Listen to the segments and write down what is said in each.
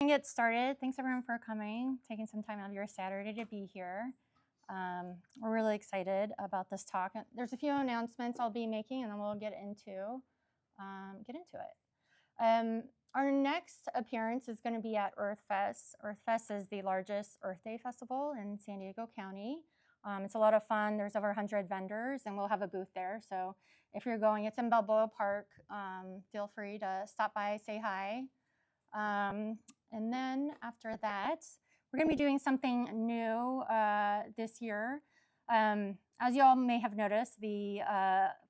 Get started. Thanks everyone for coming, taking some time out of your Saturday to be here. We're really excited about this talk. There's a few announcements I'll be making, and then we'll get into it. Our next appearance is going to be at Earth Fest. Earth Fest is the largest Earth Day festival in San Diego County. It's a lot of fun. There's over 100 vendors, and we'll have a booth there. So if you're going, it's in Balboa Park. Feel free to stop by, say hi. And then after that, we're going to be doing something new this year. As you all may have noticed, the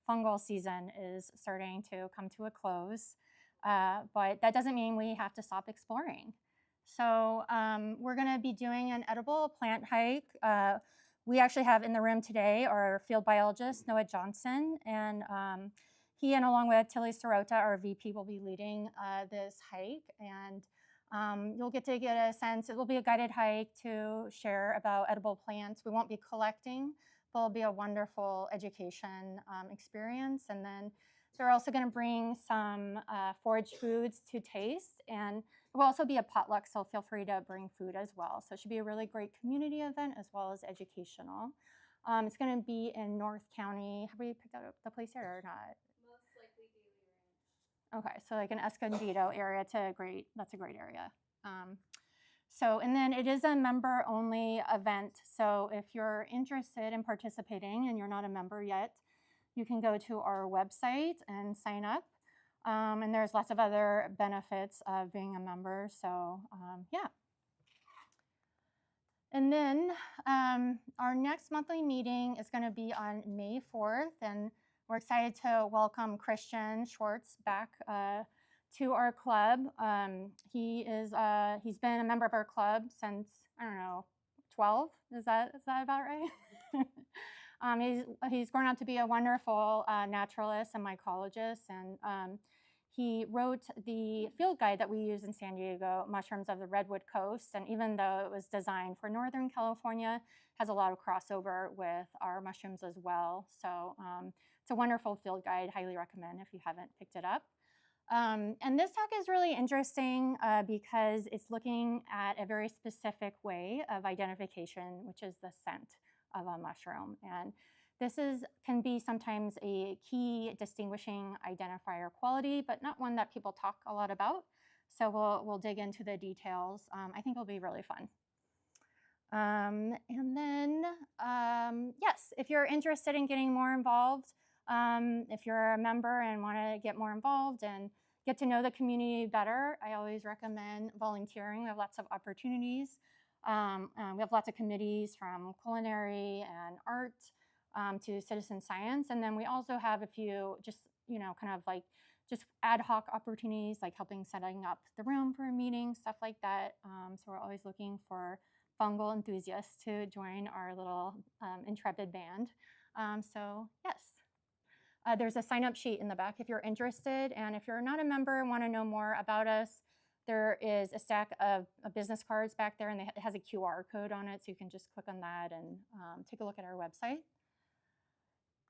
fungal season is starting to come to a close, but that doesn't mean we have to stop exploring. So we're going to be doing an edible plant hike. We actually have in the room today our field biologist, Noah Johnson, and he and along with Tilly Sirota, our VP, will be leading this hike. And you'll get a sense. It will be a guided hike to share about edible plants. We won't be collecting, but it'll be a wonderful education experience. And then they're also going to bring some foraged foods to taste. And it will also be a potluck, so feel free to bring food as well. So it should be a really great community event as well as educational. It's going to be in North County. Have we picked out the place yet or not? Okay, so like an Escondido area, that's a great area. And then it is a member-only event. So if you're interested in participating and you're not a member yet, you can go to our website and sign up. And there's lots of other benefits of being a member. So yeah. And then our next monthly meeting is going to be on May 4th. And we're excited to welcome Christian Schwartz back to our club. He's been a member of our club since, I don't know, 12? Is that about right? He's grown up to be a wonderful naturalist and mycologist, and he wrote the field guide that we use in San Diego, Mushrooms of the Redwood Coast, and even though it was designed for Northern California, has a lot of crossover with our mushrooms as well. So it's a wonderful field guide, highly recommend if you haven't picked it up. And this talk is really interesting because it's looking at a very specific way of identification, which is the scent of a mushroom. And this can be sometimes a key distinguishing identifier quality, but not one that people talk a lot about. So we'll dig into the details. I think it'll be really fun. And then, yes, if you're interested in getting more involved, if you're a member and want to get more involved and get to know the community better, I always recommend volunteering. We have lots of opportunities. We have lots of committees from culinary and art to citizen science. And then we also have a few just, kind of like just ad hoc opportunities, like helping setting up the room for a meeting, stuff like that. So we're always looking for fungal enthusiasts to join our little intrepid band. So yes, there's a sign-up sheet in the back if you're interested. And if you're not a member and want to know more about us, there is a stack of business cards back there, and it has a QR code on it, so you can just click on that and take a look at our website.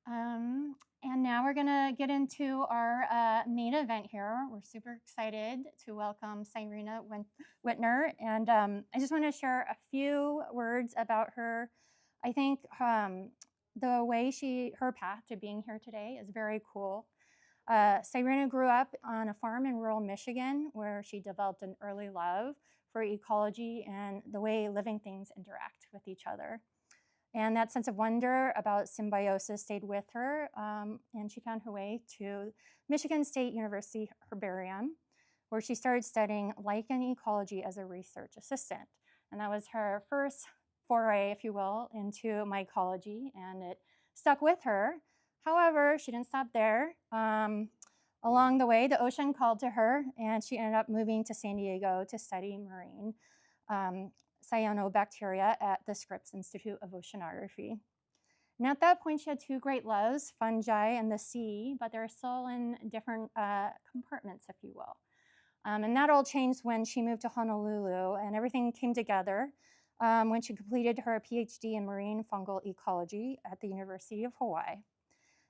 And now we're going to get into our main event here. We're super excited to welcome Cyrena Whitner, and I just want to share a few words about her. I think the way her path to being here today is very cool. Cyrena grew up on a farm in rural Michigan where she developed an early love for ecology and the way living things interact with each other. And that sense of wonder about symbiosis stayed with her, and she found her way to Michigan State University Herbarium, where she started studying lichen ecology as a research assistant. And that was her first foray, if you will, into mycology, and it stuck with her. However, she didn't stop there. Along the way, the ocean called to her, and she ended up moving to San Diego to study marine cyanobacteria at the Scripps Institute of Oceanography. And at that point, she had two great loves, fungi and the sea, but they're still in different compartments, if you will. And that all changed when she moved to Honolulu, and everything came together. when she completed her PhD in marine fungal ecology at the University of Hawaii.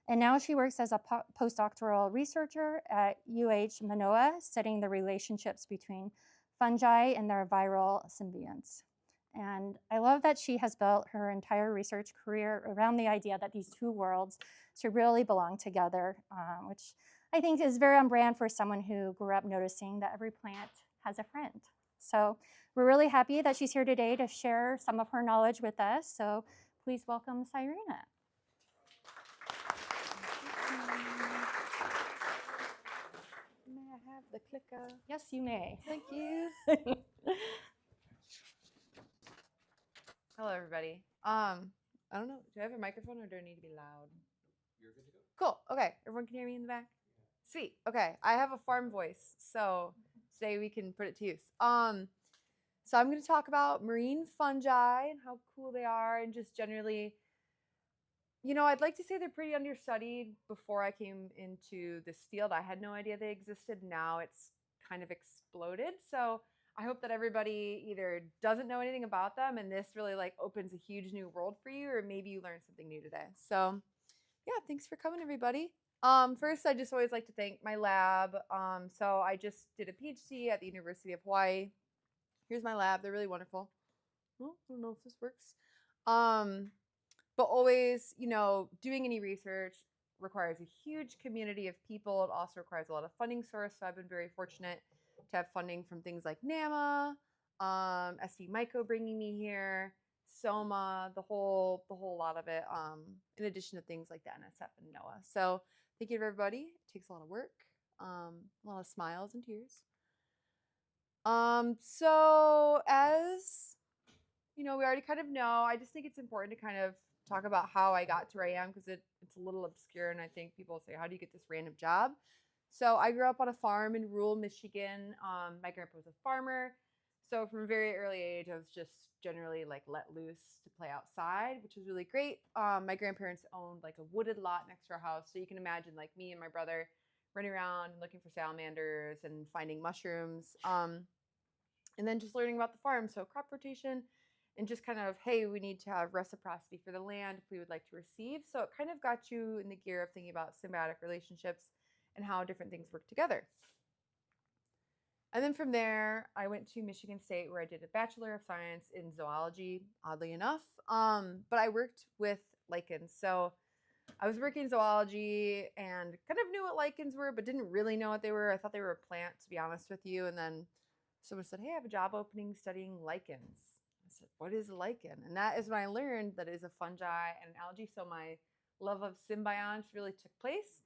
And now she works as a postdoctoral researcher at Manoa, studying the relationships between fungi and their viral symbionts. And I love that she has built her entire research career around the idea that these two worlds should really belong together, which I think is very on brand for someone who grew up noticing that every plant has a friend. So we're really happy that she's here today to share some of her knowledge with us. So please welcome Cyrena. May I have the clicker? Yes, you may. Thank you. Hello, everybody. I don't know. Do I have a microphone or do I need to be loud? You're good to go. Cool. Okay. Everyone can hear me in the back? Sweet. Okay. I have a farm voice, so today we can put it to use. So I'm going to talk about marine fungi and how cool they are, and just generally, you know, I'd like to say they're pretty understudied. Before I came into this field, I had no idea they existed. Now it's kind of exploded. So I hope that everybody either doesn't know anything about them and this really like opens a huge new world for you, or maybe you learned something new today. So yeah, thanks for coming, everybody. First, I just always like to thank my lab. So I just did a PhD at the University of Hawaii. Here's my lab. They're really wonderful. Well, I don't know if this works. But always, you know, doing any research requires a huge community of people. It also requires a lot of funding source. So I've been very fortunate to have funding from things like NAMA, SV Myco bringing me here, SOMA, the whole lot of it, in addition to things like the NSF and NOAA. So thank you to everybody. It takes a lot of work, a lot of smiles and tears. So as you know, we already kind of know, I just think it's important to kind of talk about how I got to where I am, because it's a little obscure, and I think people say, how do you get this random job? So I grew up on a farm in rural Michigan. My grandpa was a farmer. So from a very early age, I was just generally like let loose to play outside, which was really great. My grandparents owned like a wooded lot next to our house. So you can imagine like me and my brother running around and looking for salamanders and finding mushrooms. And then just learning about the farm. So crop rotation and just kind of, hey, we need to have reciprocity for the land if we would like to receive. So it kind of got you in the gear of thinking about symbiotic relationships and how different things work together. And then from there, I went to Michigan State, where I did a Bachelor of Science in zoology, oddly enough. But I worked with lichens. So I was working in zoology and kind of knew what lichens were, but didn't really know what they were. I thought they were a plant, to be honest with you. And then someone said, hey, I have a job opening studying lichens. I said, what is a lichen? And that is when I learned that it is a fungi and an algae. So my love of symbionts really took place.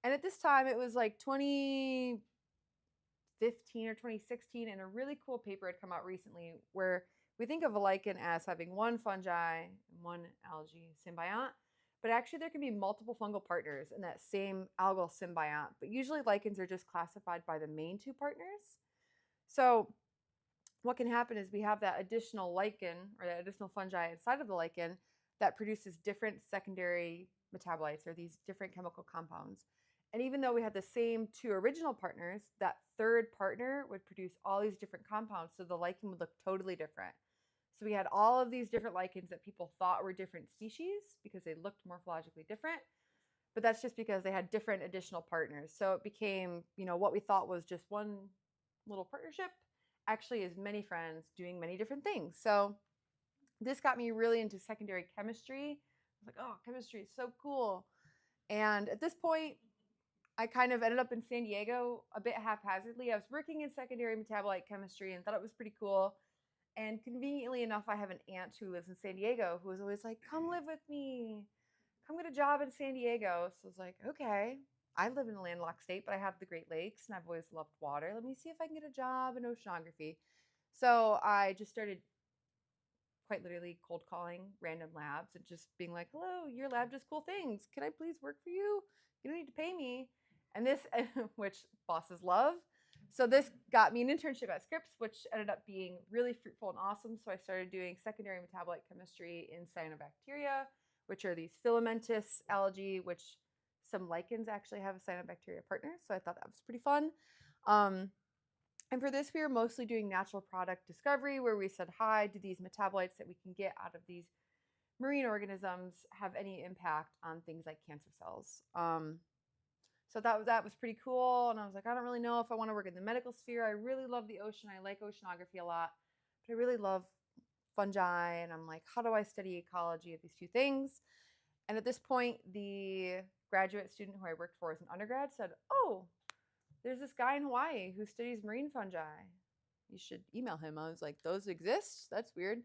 And at this time, it was like 2015 or 2016, and a really cool paper had come out recently where we think of a lichen as having one fungi and one algae symbiont, but actually there can be multiple fungal partners in that same algal symbiont. But usually lichens are just classified by the main two partners. So what can happen is we have that additional lichen or that additional fungi inside of the lichen that produces different secondary metabolites, or these different chemical compounds. And even though we had the same two original partners, that third partner would produce all these different compounds, so the lichen would look totally different. So we had all of these different lichens that people thought were different species because they looked morphologically different, but that's just because they had different additional partners. So it became, you know, what we thought was just one little partnership actually is many friends doing many different things. So this got me really into secondary chemistry. I was like, oh, chemistry is so cool. And at this point, I kind of ended up in San Diego a bit haphazardly. I was working in secondary metabolite chemistry and thought it was pretty cool. And conveniently enough, I have an aunt who lives in San Diego who was always like, come live with me. Come get a job in San Diego. So I was like, okay, I live in a landlocked state, but I have the Great Lakes and I've always loved water. Let me see if I can get a job in oceanography. So I just started quite literally cold calling random labs and just being like, hello, your lab does cool things. Can I please work for you? You don't need to pay me. And this, which bosses love. So this got me an internship at Scripps, which ended up being really fruitful and awesome. So I started doing secondary metabolite chemistry in cyanobacteria, which are these filamentous algae, which some lichens actually have a cyanobacteria partner. So I thought that was pretty fun. And for this, we were mostly doing natural product discovery, where we said, hi, do these metabolites that we can get out of these marine organisms have any impact on things like cancer cells? So that was pretty cool. And I was like, I don't really know if I want to work in the medical sphere. I really love the ocean. I like oceanography a lot, but I really love fungi. And I'm like, how do I study ecology of these two things? And at this point, the graduate student who I worked for as an undergrad said, oh, there's this guy in Hawaii who studies marine fungi. You should email him. I was like, those exist? That's weird.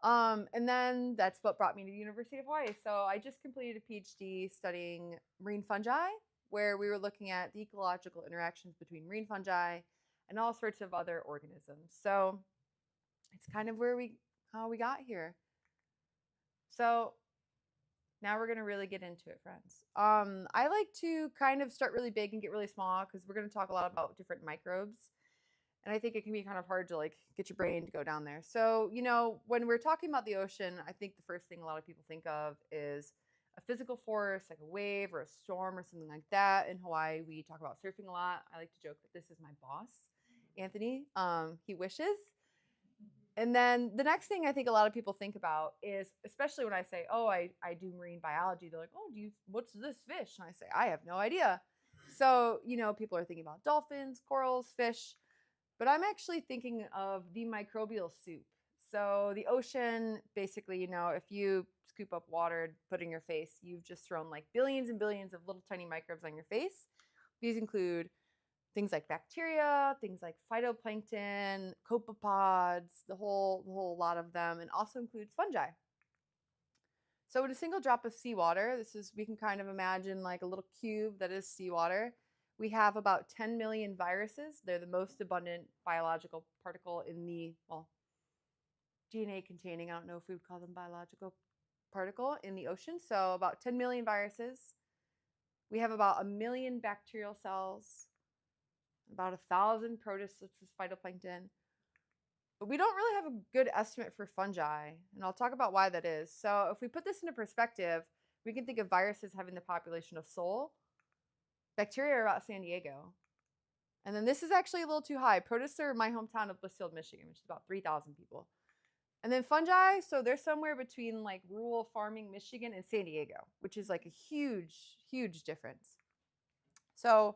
And then that's what brought me to the University of Hawaii. So I just completed a PhD studying marine fungi, where we were looking at the ecological interactions between marine fungi and all sorts of other organisms. So it's kind of how we got here. So now we're going to really get into it, friends. I like to kind of start really big and get really small, because we're going to talk a lot about different microbes. And I think it can be kind of hard to like get your brain to go down there. So, when we're talking about the ocean, I think the first thing a lot of people think of is a physical force, like a wave or a storm or something like that. In Hawaii, we talk about surfing a lot. I like to joke that this is my boss, Anthony. He wishes. And then the next thing I think a lot of people think about is, especially when I say, oh, I do marine biology, they're like, oh, what's this fish? And I say, I have no idea. So, people are thinking about dolphins, corals, fish. But I'm actually thinking of the microbial soup. So the ocean, basically, if you scoop up water and put it in your face, you've just thrown like billions and billions of little tiny microbes on your face. These include things like bacteria, things like phytoplankton, copepods, the whole lot of them, and also includes fungi. So in a single drop of seawater, we can kind of imagine like a little cube that is seawater. We have about 10 million viruses. They're the most abundant biological particle in the, DNA containing, I don't know if we would call them biological particle in the ocean. So about 10 million viruses. We have about 1 million bacterial cells, about 1,000 protists, which is phytoplankton. But we don't really have a good estimate for fungi, and I'll talk about why that is. So if we put this into perspective, we can think of viruses having the population of Seoul. Bacteria are about San Diego. And then this is actually a little too high. Protists are my hometown of Blissfield, Michigan, which is about 3,000 people. And then fungi, so they're somewhere between like rural farming Michigan and San Diego, which is like a huge, huge difference. So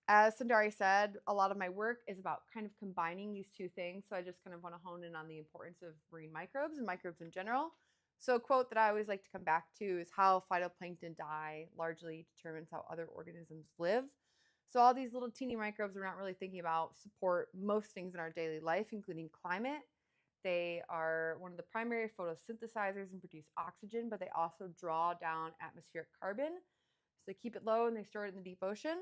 as Sundari said, a lot of my work is about kind of combining these two things. So I just kind of want to hone in on the importance of marine microbes and microbes in general. So a quote that I always like to come back to is how phytoplankton die largely determines how other organisms live. So all these little teeny microbes we're not really thinking about support most things in our daily life, including climate. They are one of the primary photosynthesizers and produce oxygen, but they also draw down atmospheric carbon. So they keep it low and they store it in the deep ocean.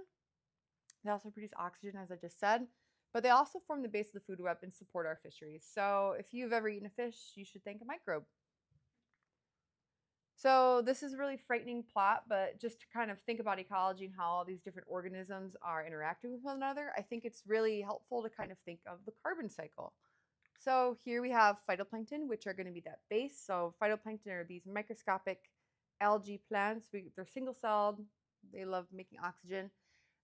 They also produce oxygen, as I just said, but they also form the base of the food web and support our fisheries. So if you've ever eaten a fish, you should thank a microbe. So this is a really frightening plot, but just to kind of think about ecology and how all these different organisms are interacting with one another, I think it's really helpful to kind of think of the carbon cycle. So here we have phytoplankton, which are going to be that base. So phytoplankton are these microscopic algae plants. They're single-celled. They love making oxygen.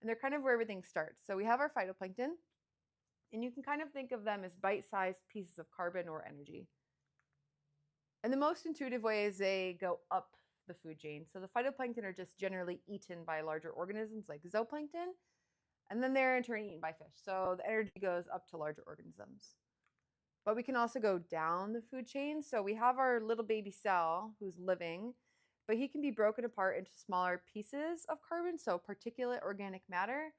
And they're kind of where everything starts. So we have our phytoplankton, and you can kind of think of them as bite-sized pieces of carbon or energy. And the most intuitive way is they go up the food chain. So the phytoplankton are just generally eaten by larger organisms like zooplankton, and then they're in turn eaten by fish. So the energy goes up to larger organisms. But we can also go down the food chain. So we have our little baby cell who's living, but he can be broken apart into smaller pieces of carbon. So particulate organic matter,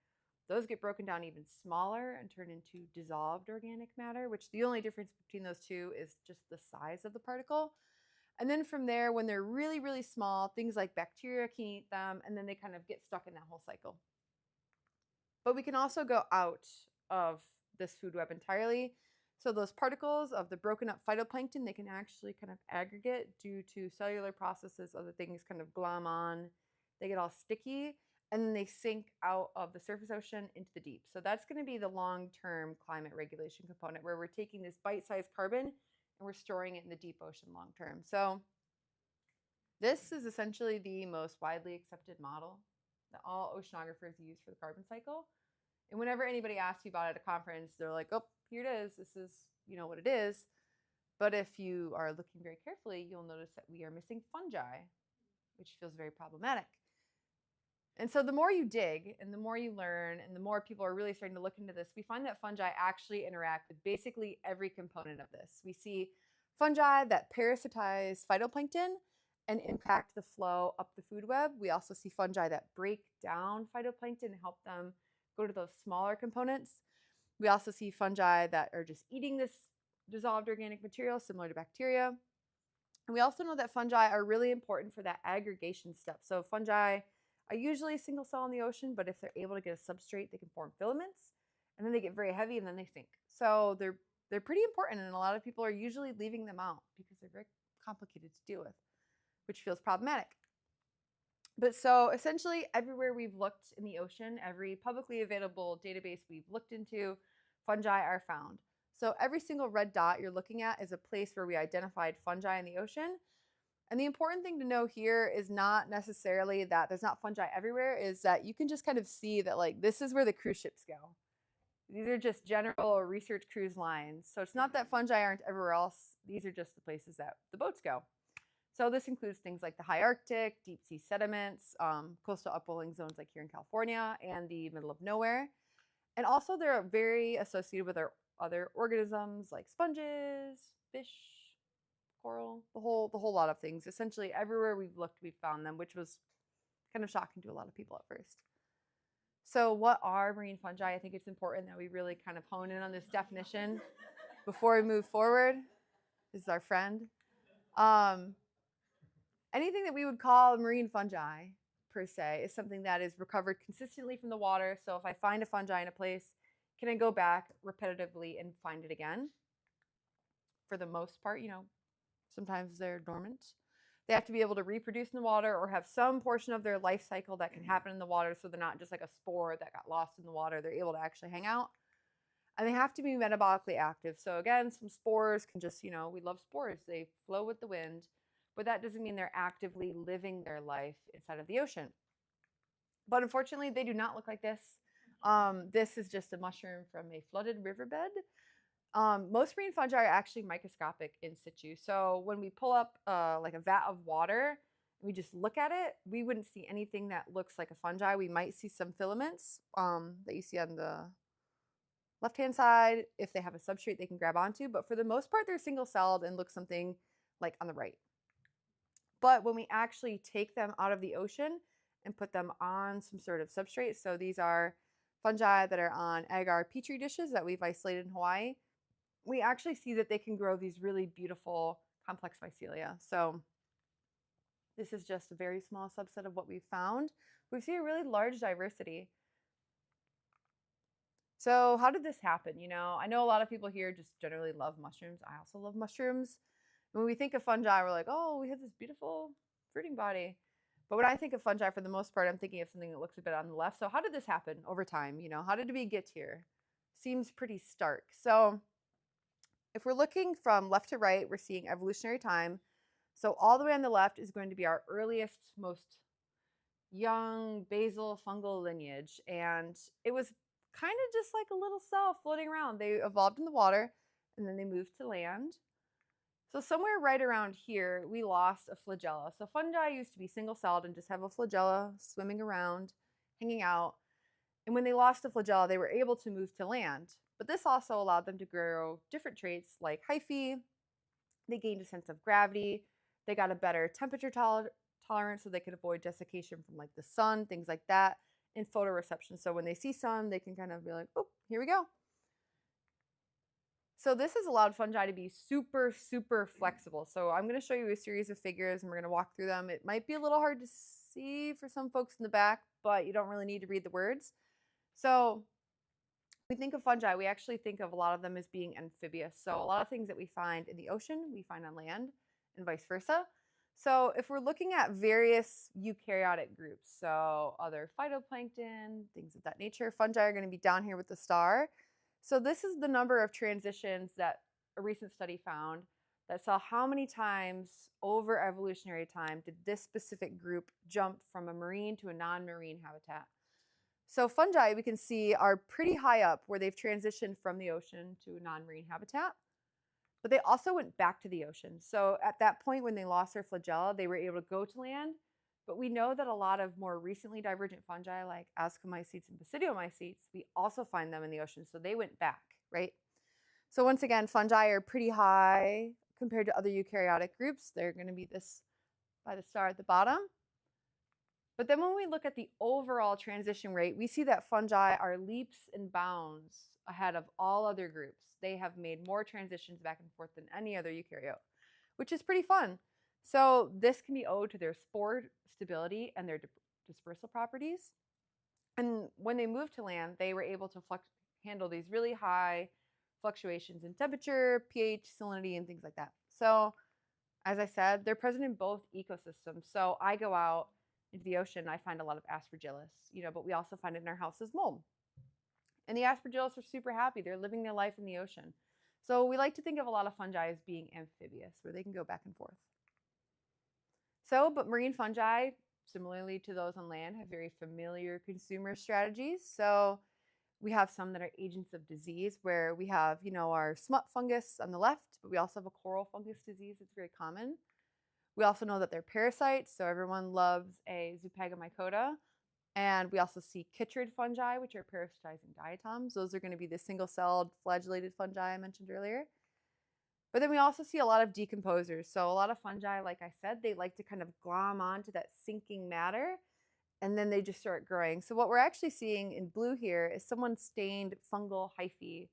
those get broken down even smaller and turn into dissolved organic matter, which the only difference between those two is just the size of the particle. And then from there, when they're really, really small, things like bacteria can eat them, and then they kind of get stuck in that whole cycle. But we can also go out of this food web entirely. So those particles of the broken up phytoplankton, they can actually kind of aggregate due to cellular processes. Other things kind of glom on. They get all sticky, and then they sink out of the surface ocean into the deep. So that's going to be the long-term climate regulation component, where we're taking this bite-sized carbon and we're storing it in the deep ocean long-term. So this is essentially the most widely accepted model that all oceanographers use for the carbon cycle. And whenever anybody asks you about it at a conference, they're like, oh, here it is. This is, what it is. But if you are looking very carefully, you'll notice that we are missing fungi, which feels very problematic. And so the more you dig and the more you learn and the more people are really starting to look into this, we find that fungi actually interact with basically every component of this. We see fungi that parasitize phytoplankton and impact the flow up the food web. We also see fungi that break down phytoplankton and help them go to those smaller components. We also see fungi that are just eating this dissolved organic material, similar to bacteria. And we also know that fungi are really important for that aggregation step. So fungi are usually single cell in the ocean, but if they're able to get a substrate, they can form filaments, and then they get very heavy and then they sink. So they're pretty important, and a lot of people are usually leaving them out because they're very complicated to deal with, which feels problematic. But so essentially everywhere we've looked in the ocean, every publicly available database we've looked into, fungi are found. So every single red dot you're looking at is a place where we identified fungi in the ocean. And the important thing to know here is not necessarily that there's not fungi everywhere, is that you can just kind of see that like this is where the cruise ships go. These are just general research cruise lines. So it's not that fungi aren't everywhere else. These are just the places that the boats go. So this includes things like the high Arctic, deep sea sediments, coastal upwelling zones like here in California, and the middle of nowhere. And also they're very associated with our other organisms like sponges, fish, coral, the whole lot of things. Essentially everywhere we've looked, we've found them, which was kind of shocking to a lot of people at first. So what are marine fungi? I think it's important that we really kind of hone in on this definition before we move forward. This is our friend. Anything that we would call marine fungi, per se, is something that is recovered consistently from the water. So if I find a fungi in a place, can I go back repetitively and find it again? For the most part, sometimes they're dormant. They have to be able to reproduce in the water or have some portion of their life cycle that can happen in the water, so they're not just like a spore that got lost in the water. They're able to actually hang out. And they have to be metabolically active. So again, some spores can just, we love spores. They flow with the wind. But that doesn't mean they're actively living their life inside of the ocean. But unfortunately, they do not look like this. This is just a mushroom from a flooded riverbed. Most marine fungi are actually microscopic in situ. So when we pull up like a vat of water, and we just look at it, we wouldn't see anything that looks like a fungi. We might see some filaments that you see on the left-hand side. If they have a substrate they can grab onto. But for the most part, they're single-celled and look something like on the right. But when we actually take them out of the ocean and put them on some sort of substrate, so these are fungi that are on agar petri dishes that we've isolated in Hawaii, we actually see that they can grow these really beautiful complex mycelia. So this is just a very small subset of what we've found. We see a really large diversity. So how did this happen? I know a lot of people here just generally love mushrooms. I also love mushrooms. When we think of fungi, we're like, oh, we have this beautiful fruiting body. But when I think of fungi, for the most part, I'm thinking of something that looks a bit on the left. So how did this happen over time? How did we get here? Seems pretty stark. So if we're looking from left to right, we're seeing evolutionary time. So all the way on the left is going to be our earliest, most young basal fungal lineage. And it was kind of just like a little cell floating around. They evolved in the water, and then they moved to land. So somewhere right around here, we lost a flagella. So fungi used to be single-celled and just have a flagella swimming around, hanging out. And when they lost the flagella, they were able to move to land. But this also allowed them to grow different traits like hyphae. They gained a sense of gravity. They got a better temperature tolerance so they could avoid desiccation from like the sun, things like that, and photoreception. So when they see sun, they can kind of be like, oh, here we go. So this has allowed fungi to be super, super flexible. So I'm going to show you a series of figures and we're going to walk through them. It might be a little hard to see for some folks in the back, but you don't really need to read the words. So we think of fungi, we actually think of a lot of them as being amphibious. So a lot of things that we find in the ocean, we find on land and vice versa. So if we're looking at various eukaryotic groups, so other phytoplankton, things of that nature, fungi are going to be down here with the star. So this is the number of transitions that a recent study found that saw how many times over evolutionary time did this specific group jump from a marine to a non-marine habitat. So fungi, we can see, are pretty high up where they've transitioned from the ocean to a non-marine habitat. But they also went back to the ocean. So at that point, when they lost their flagella, they were able to go to land. But we know that a lot of more recently divergent fungi, like ascomycetes and basidiomycetes, we also find them in the ocean. So they went back, right? So once again, fungi are pretty high compared to other eukaryotic groups. They're going to be this by the star at the bottom. But then when we look at the overall transition rate, we see that fungi are leaps and bounds ahead of all other groups. They have made more transitions back and forth than any other eukaryote, which is pretty fun. So this can be owed to their spore stability and their dispersal properties. And when they moved to land, they were able to handle these really high fluctuations in temperature, pH, salinity, and things like that. So as I said, they're present in both ecosystems. So I go out into the ocean, I find a lot of aspergillus, but we also find it in our house as mold. And the aspergillus are super happy. They're living their life in the ocean. So we like to think of a lot of fungi as being amphibious, where they can go back and forth. But marine fungi, similarly to those on land, have very familiar consumer strategies. So we have some that are agents of disease, where we have, our smut fungus on the left, but we also have a coral fungus disease that's very common. We also know that they're parasites, so everyone loves a Zoophagomycota. And we also see chytrid fungi, which are parasitizing diatoms. Those are going to be the single-celled flagellated fungi I mentioned earlier. But then we also see a lot of decomposers. So a lot of fungi, like I said, they like to kind of glom onto that sinking matter, and then they just start growing. So what we're actually seeing in blue here is someone stained fungal hyphae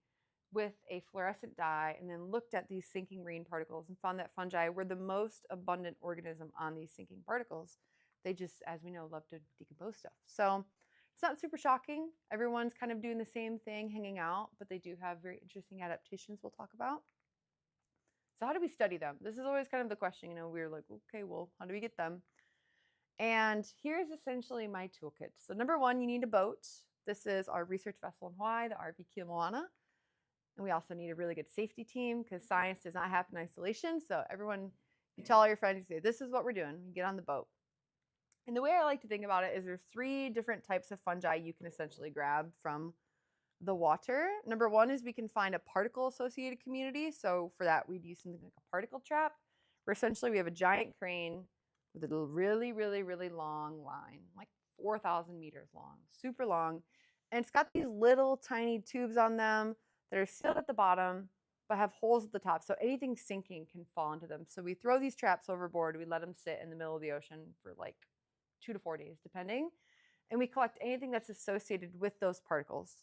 with a fluorescent dye and then looked at these sinking marine particles and found that fungi were the most abundant organism on these sinking particles. They just, as we know, love to decompose stuff. So it's not super shocking. Everyone's kind of doing the same thing, hanging out, but they do have very interesting adaptations we'll talk about. So how do we study them? This is always kind of the question. We're like, okay, well, how do we get them? And here's essentially my toolkit. So number one, you need a boat. This is our research vessel in Hawaii, the RV Kia Moana. And we also need a really good safety team, because science does not happen in isolation. So everyone, you tell all your friends, you say, this is what we're doing. You get on the boat. And the way I like to think about it is there's 3 different types of fungi you can essentially grab from the water. Number one is we can find a particle-associated community. So for that, we'd use something like a particle trap, where essentially we have a giant crane with a really, really, really long line, like 4,000 meters long, super long. And it's got these little tiny tubes on them that are sealed at the bottom, but have holes at the top. So anything sinking can fall into them. So we throw these traps overboard. We let them sit in the middle of the ocean for like 2 to 4 days, depending. And we collect anything that's associated with those particles.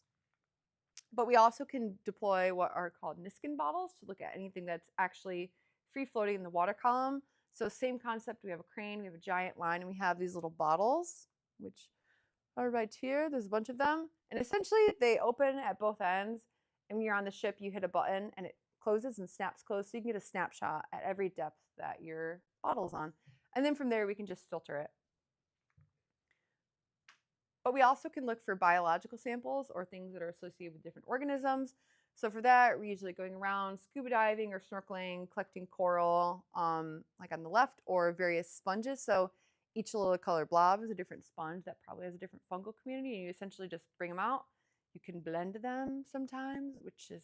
But we also can deploy what are called Niskin bottles to look at anything that's actually free floating in the water column. So same concept, we have a crane, we have a giant line, and we have these little bottles, which are right here. There's a bunch of them. And essentially they open at both ends. And when you're on the ship, you hit a button and it closes and snaps closed. So you can get a snapshot at every depth that your bottle's on. And then from there, we can just filter it. But we also can look for biological samples or things that are associated with different organisms. So for that, we're usually going around scuba diving or snorkeling, collecting coral, like on the left, or various sponges. So each little color blob is a different sponge that probably has a different fungal community, and you essentially just bring them out. You can blend them sometimes, which is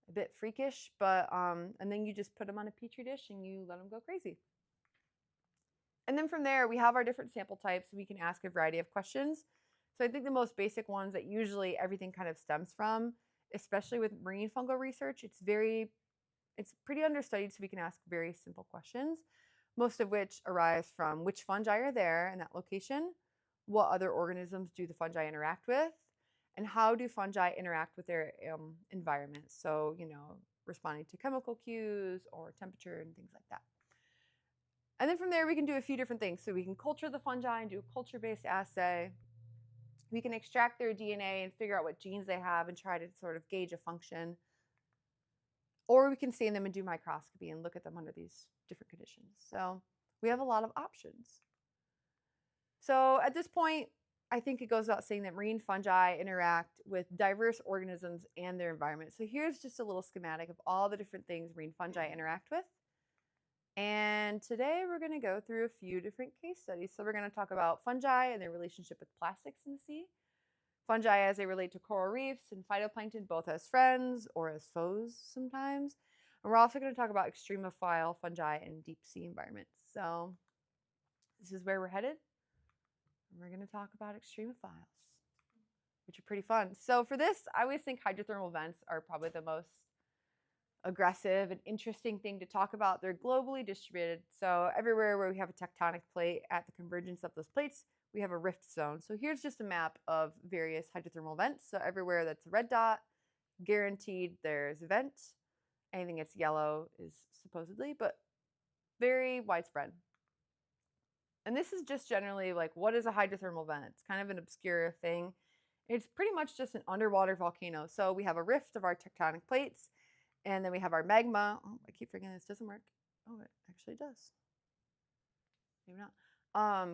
a bit freakish, but and then you just put them on a petri dish and you let them go crazy. And then from there, we have our different sample types. We can ask a variety of questions. So I think the most basic ones that usually everything kind of stems from, especially with marine fungal research, it's pretty understudied, so we can ask very simple questions, most of which arise from which fungi are there in that location, what other organisms do the fungi interact with, and how do fungi interact with their environment. So, responding to chemical cues or temperature and things like that. And then from there, we can do a few different things. So we can culture the fungi and do a culture-based assay. We can extract their DNA and figure out what genes they have and try to sort of gauge a function. Or we can stain them and do microscopy and look at them under these different conditions. So we have a lot of options. So at this point, I think it goes without saying that marine fungi interact with diverse organisms and their environment. So here's just a little schematic of all the different things marine fungi interact with. And today we're going to go through a few different case studies. So we're going to talk about fungi and their relationship with plastics in the sea. fungi as they relate to coral reefs and phytoplankton, both as friends or as foes sometimes. And we're also going to talk about extremophile fungi in deep sea environments. So this is where we're headed. And we're going to talk about extremophiles, which are pretty fun. So for this, I always think hydrothermal vents are probably the most aggressive and interesting thing to talk about. They're globally distributed. So everywhere where we have a tectonic plate, at the convergence of those plates, we have a rift zone. So here's just a map of various hydrothermal vents. So everywhere that's a red dot, guaranteed there's a vent. Anything that's yellow is supposedly, but very widespread. And this is just generally like, what is a hydrothermal vent? It's kind of an obscure thing. It's pretty much just an underwater volcano. So we have a rift of our tectonic plates, and then we have our magma. Oh, I keep forgetting this doesn't work. Oh, it actually does. Maybe not.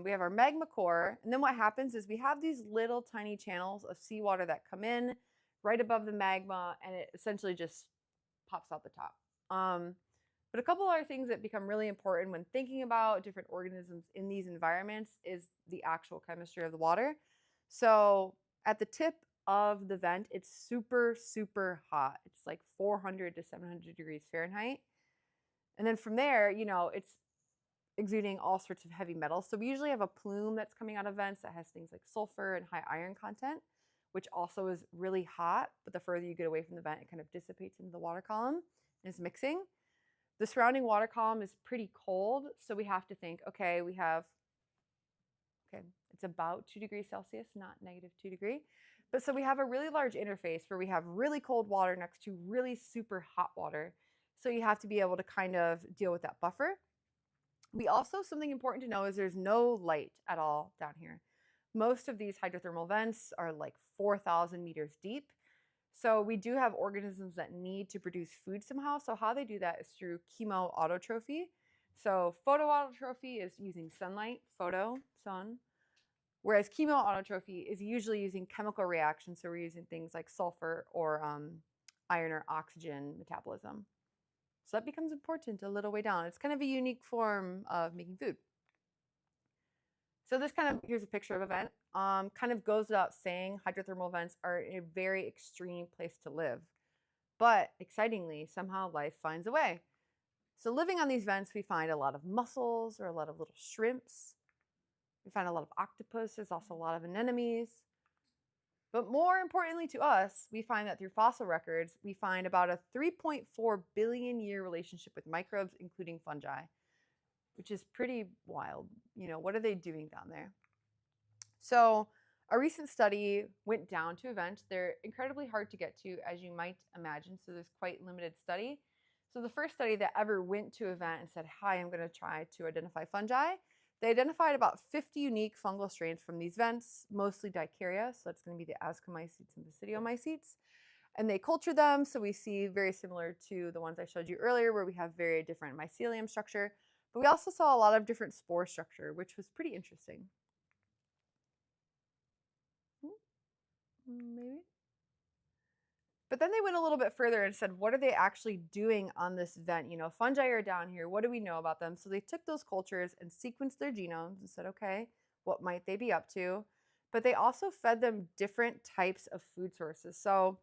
We have our magma core, and then what happens is we have these little tiny channels of seawater that come in right above the magma, and it essentially just pops out the top. But a couple other things that become really important when thinking about different organisms in these environments is the actual chemistry of the water. So at the tip of the vent, it's super, super hot. It's like 400 to 700 degrees Fahrenheit. And then from there, you know, it's exuding all sorts of heavy metals. So we usually have a plume that's coming out of vents that has things like sulfur and high iron content, which also is really hot. But the further you get away from the vent, it kind of dissipates into the water column and is mixing. The surrounding water column is pretty cold. So we have to think, okay, it's about 2 degrees Celsius, not negative 2 degrees. But so we have a really large interface where we have really cold water next to really super hot water. So you have to be able to kind of deal with that buffer. We also, something important to know is there's no light at all down here. Most of these hydrothermal vents are like 4,000 meters deep. So we do have organisms that need to produce food somehow. So how they do that is through chemoautotrophy. So photoautotrophy is using sunlight, sun. Whereas chemoautotrophy is usually using chemical reactions. So we're using things like sulfur or iron or oxygen metabolism. So that becomes important a little way down. It's kind of a unique form of making food. So this kind of, here's a picture of a vent, kind of goes without saying, hydrothermal vents are a very extreme place to live. But excitingly, somehow life finds a way. So living on these vents, we find a lot of mussels or a lot of little shrimps. We find a lot of octopus. There's also a lot of anemones. But more importantly to us, we find that through fossil records, we find about a 3.4 billion year relationship with microbes, including fungi, which is pretty wild. You know, what are they doing down there? So a recent study went down to a vent. They're incredibly hard to get to, as you might imagine, so there's quite limited study. So the first study that ever went to a vent and said, hi, I'm going to try to identify fungi, they identified about 50 unique fungal strains from these vents, mostly Dicaria, so that's going to be the ascomycetes and basidiomycetes. And they cultured them, so we see very similar to the ones I showed you earlier, where we have very different mycelium structure. But we also saw a lot of different spore structure, which was pretty interesting. Maybe. But then they went a little bit further and said, what are they actually doing on this vent? You know, fungi are down here. What do we know about them? So they took those cultures and sequenced their genomes and said, okay, what might they be up to? But they also fed them different types of food sources. So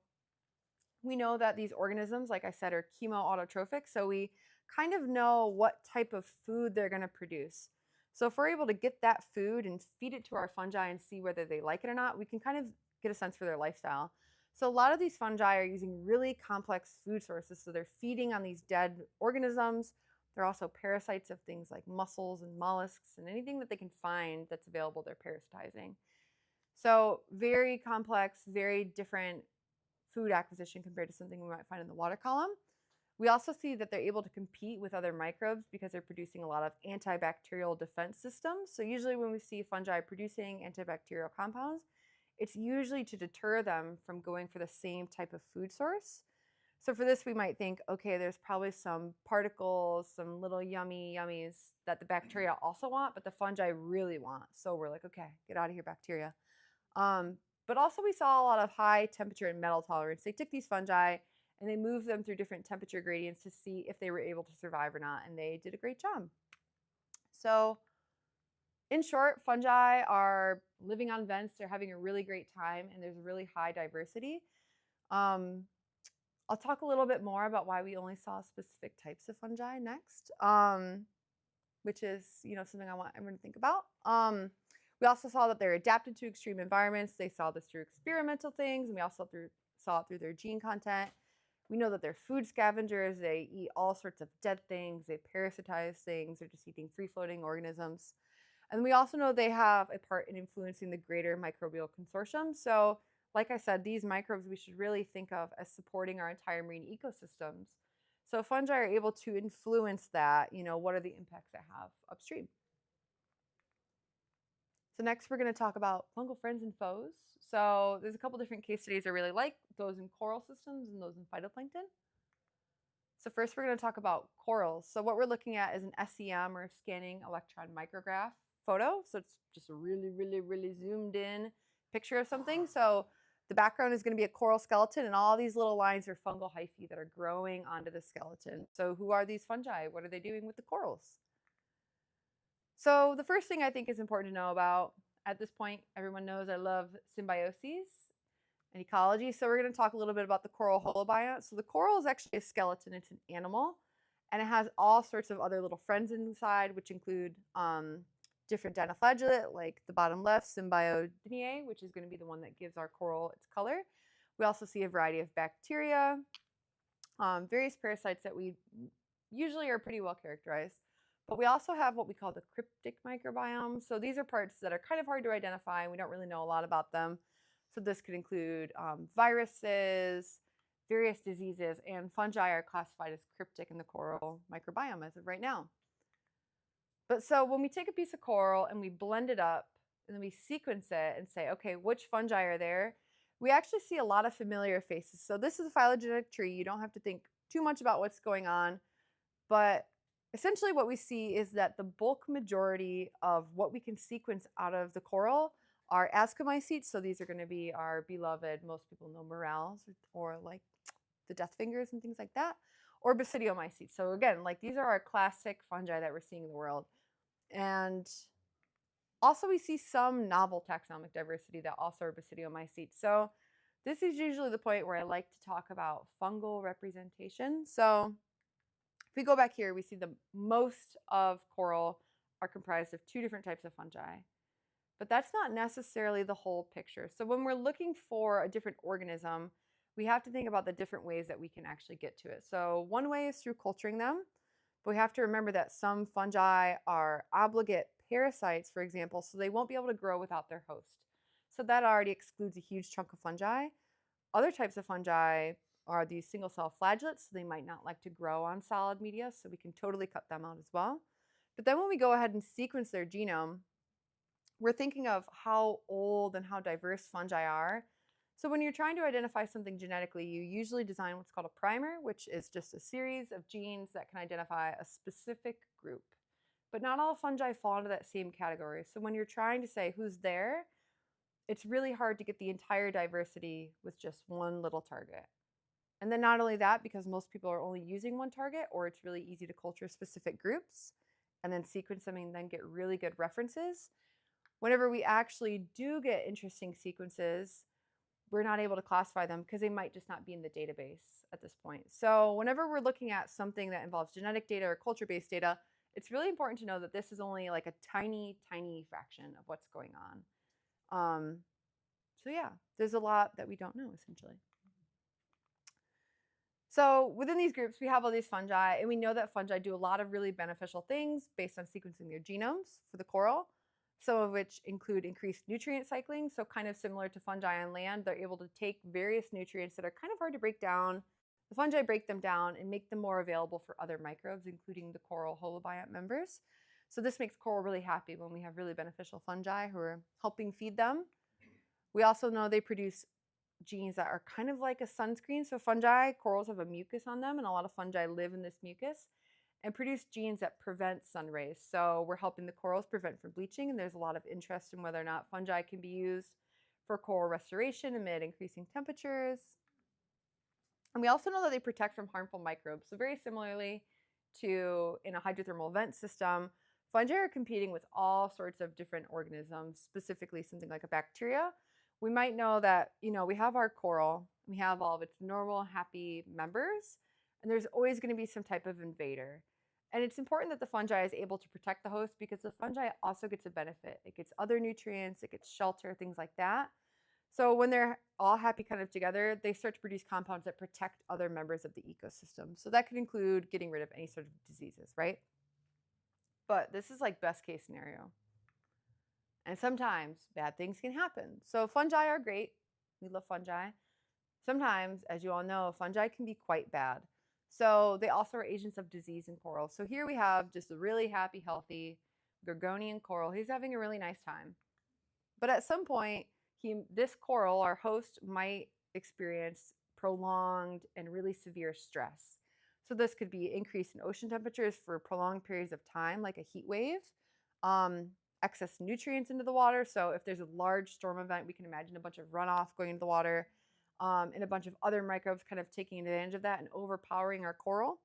we know that these organisms, like I said, are chemoautotrophic. So we kind of know what type of food they're going to produce. So if we're able to get that food and feed it to our fungi and see whether they like it or not, we can kind of get a sense for their lifestyle. So a lot of these fungi are using really complex food sources. So they're feeding on these dead organisms. They're also parasites of things like mussels and mollusks and anything that they can find that's available, they're parasitizing. So very complex, very different food acquisition compared to something we might find in the water column. We also see that they're able to compete with other microbes because they're producing a lot of antibacterial defense systems. So usually when we see fungi producing antibacterial compounds, it's usually to deter them from going for the same type of food source. So for this, we might think, okay, there's probably some particles, some little yummies that the bacteria also want, but the fungi really want. So we're like, okay, get out of here, bacteria. But also we saw a lot of high temperature and metal tolerance. They took these fungi and they moved them through different temperature gradients to see if they were able to survive or not, and they did a great job. So In short, fungi are living on vents. They're having a really great time, and there's really high diversity. Um, I'll talk a little bit more about why we only saw specific types of fungi next, which is something I want everyone to think about. We also saw that they're adapted to extreme environments. They saw this through experimental things, and we also saw it through their gene content. We know that they're food scavengers. They eat all sorts of dead things. They parasitize things. They're just eating free-floating organisms. And we also know they have a part in influencing the greater microbial consortium. So, like I said, these microbes we should really think of as supporting our entire marine ecosystems. So fungi are able to influence that, what are the impacts they have upstream. So next we're going to talk about fungal friends and foes. So there's a couple different case studies I really like, those in coral systems and those in phytoplankton. So first we're going to talk about corals. So what we're looking at is an SEM, or scanning electron micrograph photo. So it's just a really, really, really zoomed in picture of something. So the background is going to be a coral skeleton, and all these little lines are fungal hyphae that are growing onto the skeleton. So who are these fungi? What are they doing with the corals? So the first thing I think is important to know about, at this point, everyone knows I love symbioses and ecology. So we're going to talk a little bit about the coral holobiont. So the coral is actually a skeleton. It's an animal, and it has all sorts of other little friends inside, which include different dinoflagellate, like the bottom left, Symbiodiniae, which is going to be the one that gives our coral its color. We also see a variety of bacteria, various parasites that we usually are pretty well characterized. But we also have what we call the cryptic microbiome. So these are parts that are kind of hard to identify, and we don't really know a lot about them. So this could include viruses, various diseases, and fungi are classified as cryptic in the coral microbiome as of right now. But so when we take a piece of coral and we blend it up and then we sequence it and say, okay, which fungi are there? We actually see a lot of familiar faces. So this is a phylogenetic tree. You don't have to think too much about what's going on. But essentially what we see is that the bulk majority of what we can sequence out of the coral are ascomycetes. So these are going to be our beloved, most people know morels, or like the death fingers and things like that, or basidiomycetes. So again, like these are our classic fungi that we're seeing in the world. And also we see some novel taxonomic diversity that also are basidiomycetes. So this is usually the point where I like to talk about fungal representation. So if we go back here, we see the most of coral are comprised of two different types of fungi. But that's not necessarily the whole picture. So when we're looking for a different organism, we have to think about the different ways that we can actually get to it. So one way is through culturing them, but we have to remember that some fungi are obligate parasites, for example, so they won't be able to grow without their host. So that already excludes a huge chunk of fungi. Other types of fungi are these single cell flagellates, so they might not like to grow on solid media, so we can totally cut them out as well. But then when we go ahead and sequence their genome, we're thinking of how old and how diverse fungi are. So when you're trying to identify something genetically, you usually design what's called a primer, which is just a series of genes that can identify a specific group. But not all fungi fall into that same category. So when you're trying to say who's there, it's really hard to get the entire diversity with just one little target. And then not only that, because most people are only using one target, or it's really easy to culture specific groups and then sequence them and then get really good references. Whenever we actually do get interesting sequences, we're not able to classify them because they might just not be in the database at this point. So whenever we're looking at something that involves genetic data or culture-based data, it's really important to know that this is only like a tiny, tiny fraction of what's going on. So yeah, there's a lot that we don't know, essentially. So within these groups, we have all these fungi, and we know that fungi do a lot of really beneficial things based on sequencing their genomes for the coral, some of which include increased nutrient cycling. So kind of similar to fungi on land, they're able to take various nutrients that are kind of hard to break down. The fungi break them down and make them more available for other microbes, including the coral holobiont members. So this makes coral really happy when we have really beneficial fungi who are helping feed them. We also know they produce genes that are kind of like a sunscreen. So fungi, corals have a mucus on them, and a lot of fungi live in this mucus and produce genes that prevent sun rays. So we're helping the corals prevent from bleaching, and there's a lot of interest in whether or not fungi can be used for coral restoration amid increasing temperatures. And we also know that they protect from harmful microbes. So very similarly to in a hydrothermal vent system, fungi are competing with all sorts of different organisms, specifically something like a bacteria. We might know that, we have our coral, we have all of its normal, happy members, and there's always going to be some type of invader. And it's important that the fungi is able to protect the host because the fungi also gets a benefit. It gets other nutrients, it gets shelter, things like that. So when they're all happy kind of together, they start to produce compounds that protect other members of the ecosystem. So that could include getting rid of any sort of diseases, right? But this is like best case scenario. And sometimes bad things can happen. So fungi are great. We love fungi. Sometimes, as you all know, fungi can be quite bad. So they also are agents of disease in coral. So here we have just a really happy, healthy Gorgonian coral. He's having a really nice time. But at some point, this coral, our host, might experience prolonged and really severe stress. So this could be increase in ocean temperatures for prolonged periods of time, like a heat wave, excess nutrients into the water. So if there's a large storm event, we can imagine a bunch of runoff going into the water, and a bunch of other microbes kind of taking advantage of that and overpowering our coral.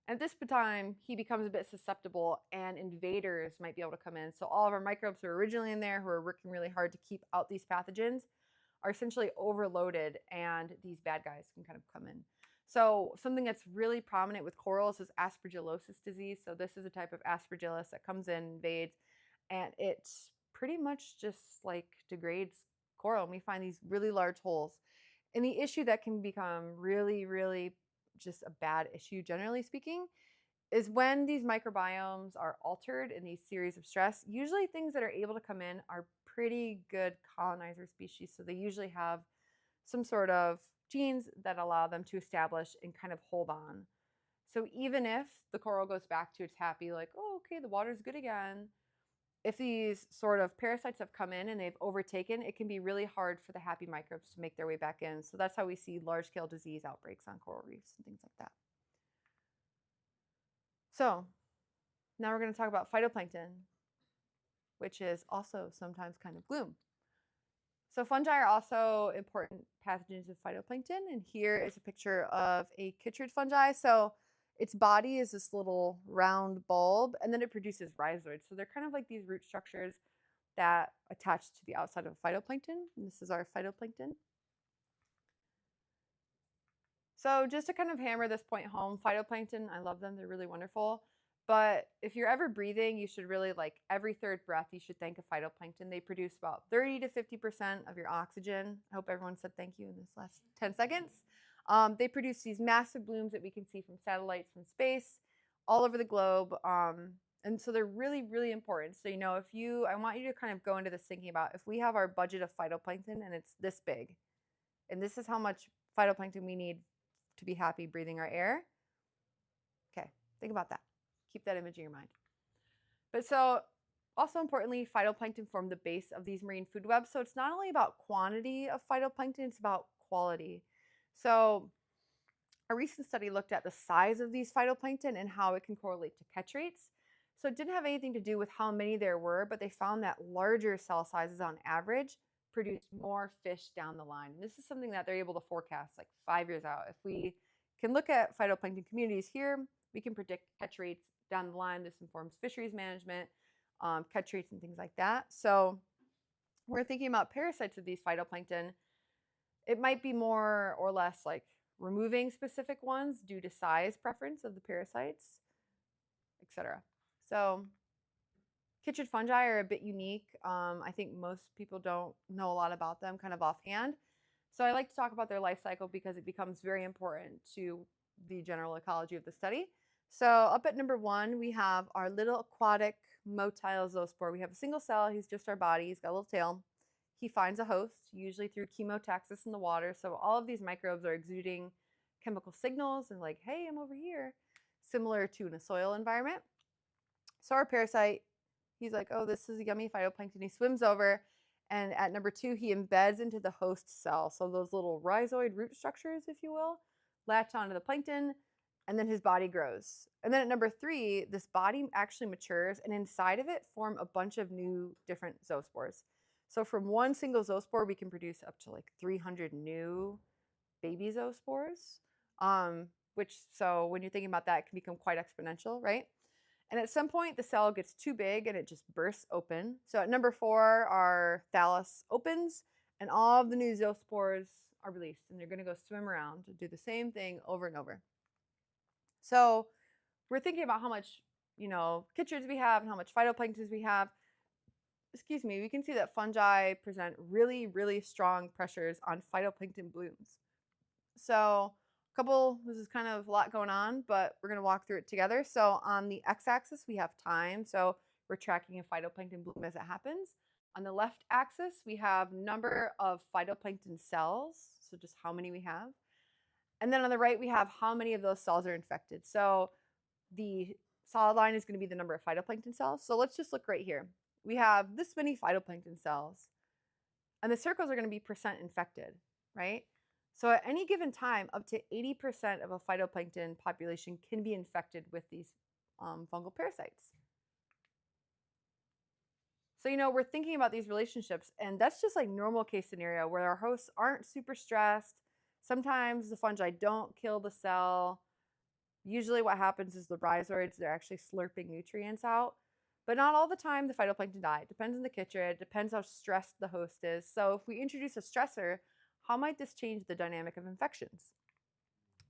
At this time, he becomes a bit susceptible and invaders might be able to come in. So all of our microbes who are originally in there, who are working really hard to keep out these pathogens, are essentially overloaded and these bad guys can kind of come in. So something that's really prominent with corals is aspergillosis disease. So this is a type of aspergillus that comes in, invades, and it pretty much just like degrades coral. And we find these really large holes. And the issue that can become really, really just a bad issue, generally speaking, is when these microbiomes are altered in these series of stress. Usually things that are able to come in are pretty good colonizer species. So they usually have some sort of genes that allow them to establish and kind of hold on. So even if the coral goes back to its happy, like, oh, okay, the water's good again, if these sort of parasites have come in and they've overtaken, it can be really hard for the happy microbes to make their way back in. So that's how we see large-scale disease outbreaks on coral reefs and things like that. So now we're going to talk about phytoplankton, which is also sometimes kind of gloom. So fungi are also important pathogens of phytoplankton. And here is a picture of a chytrid fungi. So its body is this little round bulb, and then it produces rhizoids. So they're kind of like these root structures that attach to the outside of phytoplankton. And this is our phytoplankton. So just to kind of hammer this point home, phytoplankton, I love them. They're really wonderful. But if you're ever breathing, you should really, like, every third breath, you should think of phytoplankton. They produce about 30 to 50% of your oxygen. I hope everyone said thank you in this last 10 seconds. They produce these massive blooms that we can see from satellites from space all over the globe. And so they're really, really important. So, I want you to kind of go into this thinking about if we have our budget of phytoplankton and it's this big, and this is how much phytoplankton we need to be happy breathing our air. Okay, think about that. Keep that image in your mind. But so also importantly, phytoplankton form the base of these marine food webs. So it's not only about quantity of phytoplankton, it's about quality. So a recent study looked at the size of these phytoplankton and how it can correlate to catch rates. So it didn't have anything to do with how many there were, but they found that larger cell sizes on average produce more fish down the line. And this is something that they're able to forecast like 5 years out. If we can look at phytoplankton communities here, we can predict catch rates down the line. This informs fisheries management, catch rates and things like that. So we're thinking about parasites of these phytoplankton. It might be more or less like removing specific ones due to size preference of the parasites, etc. So chytrid fungi are a bit unique. I think most people don't know a lot about them kind of offhand. So I like to talk about their life cycle because it becomes very important to the general ecology of the study. So up at number 1, we have our little aquatic motile zoospore. We have a single cell. He's just our body. He's got a little tail. He finds a host, usually through chemotaxis in the water. So all of these microbes are exuding chemical signals and like, hey, I'm over here, similar to in a soil environment. So our parasite, he's like, oh, this is a yummy phytoplankton. He swims over, and at number 2, he embeds into the host cell. So those little rhizoid root structures, if you will, latch onto the plankton, and then his body grows. And then at number 3, this body actually matures, and inside of it form a bunch of new different zoospores. So from one single zoospore, we can produce up to like 300 new baby zoospores, so when you're thinking about that, it can become quite exponential, right? And at some point, the cell gets too big and it just bursts open. So at number 4, our thallus opens and all of the new zoospores are released, and they're going to go swim around and do the same thing over and over. So we're thinking about how much, chytrids we have and how much phytoplanktons we have. Excuse me, we can see that fungi present really, really strong pressures on phytoplankton blooms. So this is kind of a lot going on, but we're going to walk through it together. So on the x-axis, we have time. So we're tracking a phytoplankton bloom as it happens. On the left axis, we have number of phytoplankton cells, so just how many we have. And then on the right, we have how many of those cells are infected. So the solid line is going to be the number of phytoplankton cells. So let's just look right here. We have this many phytoplankton cells, and the circles are going to be percent infected, right? So at any given time, up to 80% of a phytoplankton population can be infected with these fungal parasites. So, we're thinking about these relationships, and that's just like normal case scenario where our hosts aren't super stressed. Sometimes the fungi don't kill the cell. Usually what happens is the rhizoids, they're actually slurping nutrients out. But not all the time the phytoplankton die. It depends on the chytrid. It depends how stressed the host is. So if we introduce a stressor, how might this change the dynamic of infections?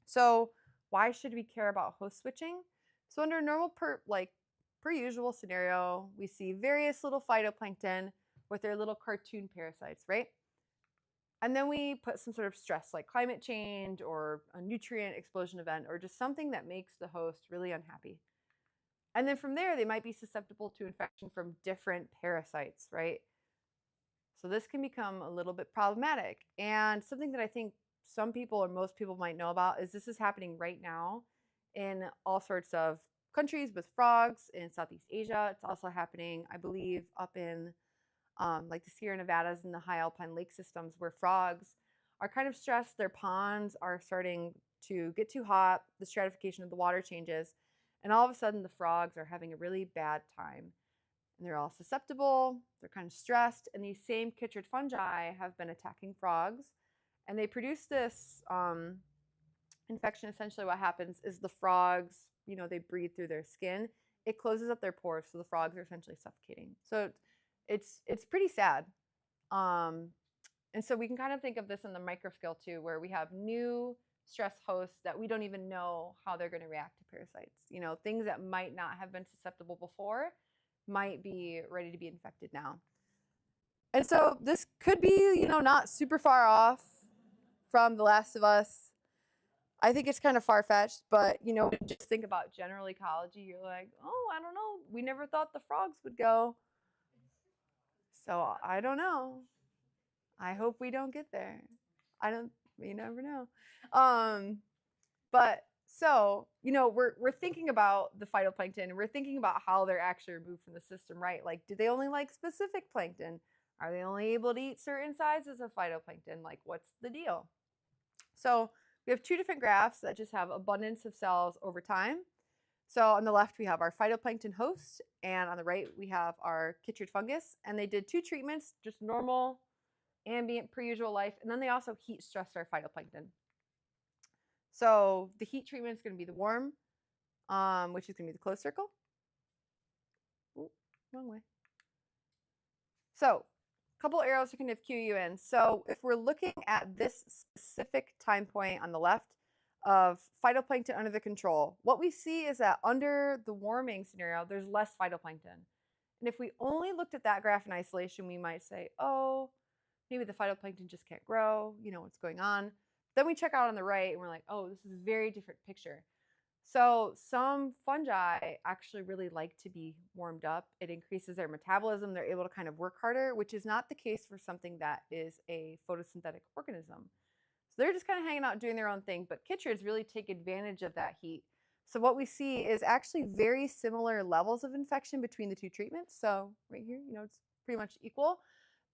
So why should we care about host switching? So under normal per usual scenario, we see various little phytoplankton with their little cartoon parasites, right? And then we put some sort of stress like climate change or a nutrient explosion event or just something that makes the host really unhappy. And then from there, they might be susceptible to infection from different parasites, right? So this can become a little bit problematic. And something that I think some people or most people might know about is this is happening right now in all sorts of countries with frogs in Southeast Asia. It's also happening, I believe, up in like the Sierra Nevadas and the high alpine lake systems where frogs are kind of stressed. Their ponds are starting to get too hot. The stratification of the water changes. And all of a sudden, the frogs are having a really bad time. And they're all susceptible. They're kind of stressed. And these same chytrid fungi have been attacking frogs. And they produce this infection. Essentially, what happens is the frogs, they breathe through their skin. It closes up their pores, so the frogs are essentially suffocating. So it's pretty sad. And so we can kind of think of this in the micro scale too, where we have new stress hosts that we don't even know how they're going to react to parasites. Things that might not have been susceptible before might be ready to be infected now. And so this could be, not super far off from The Last of Us. I think it's kind of far-fetched, but, just think about general ecology. You're like, oh, I don't know. We never thought the frogs would go. So I don't know. I hope we don't get there. You never know. But so, we're thinking about the phytoplankton, and we're thinking about how they're actually removed from the system, right? Like, do they only like specific plankton? Are they only able to eat certain sizes of phytoplankton? Like, what's the deal? So we have two different graphs that just have abundance of cells over time. So on the left, we have our phytoplankton host, and on the right, we have our chytrid fungus. And they did two treatments, just normal, ambient, per usual life, and then they also heat stressed our phytoplankton. So the heat treatment is going to be the warm, which is going to be the closed circle. Ooh, wrong way. So a couple arrows to kind of cue you in. So if we're looking at this specific time point on the left of phytoplankton under the control, what we see is that under the warming scenario, there's less phytoplankton. And if we only looked at that graph in isolation, we might say, oh, maybe the phytoplankton just can't grow, what's going on. Then we check out on the right and we're like, oh, this is a very different picture. So some fungi actually really like to be warmed up. It increases their metabolism. They're able to kind of work harder, which is not the case for something that is a photosynthetic organism. So they're just kind of hanging out doing their own thing, but chytrids really take advantage of that heat. So what we see is actually very similar levels of infection between the two treatments. So right here, it's pretty much equal.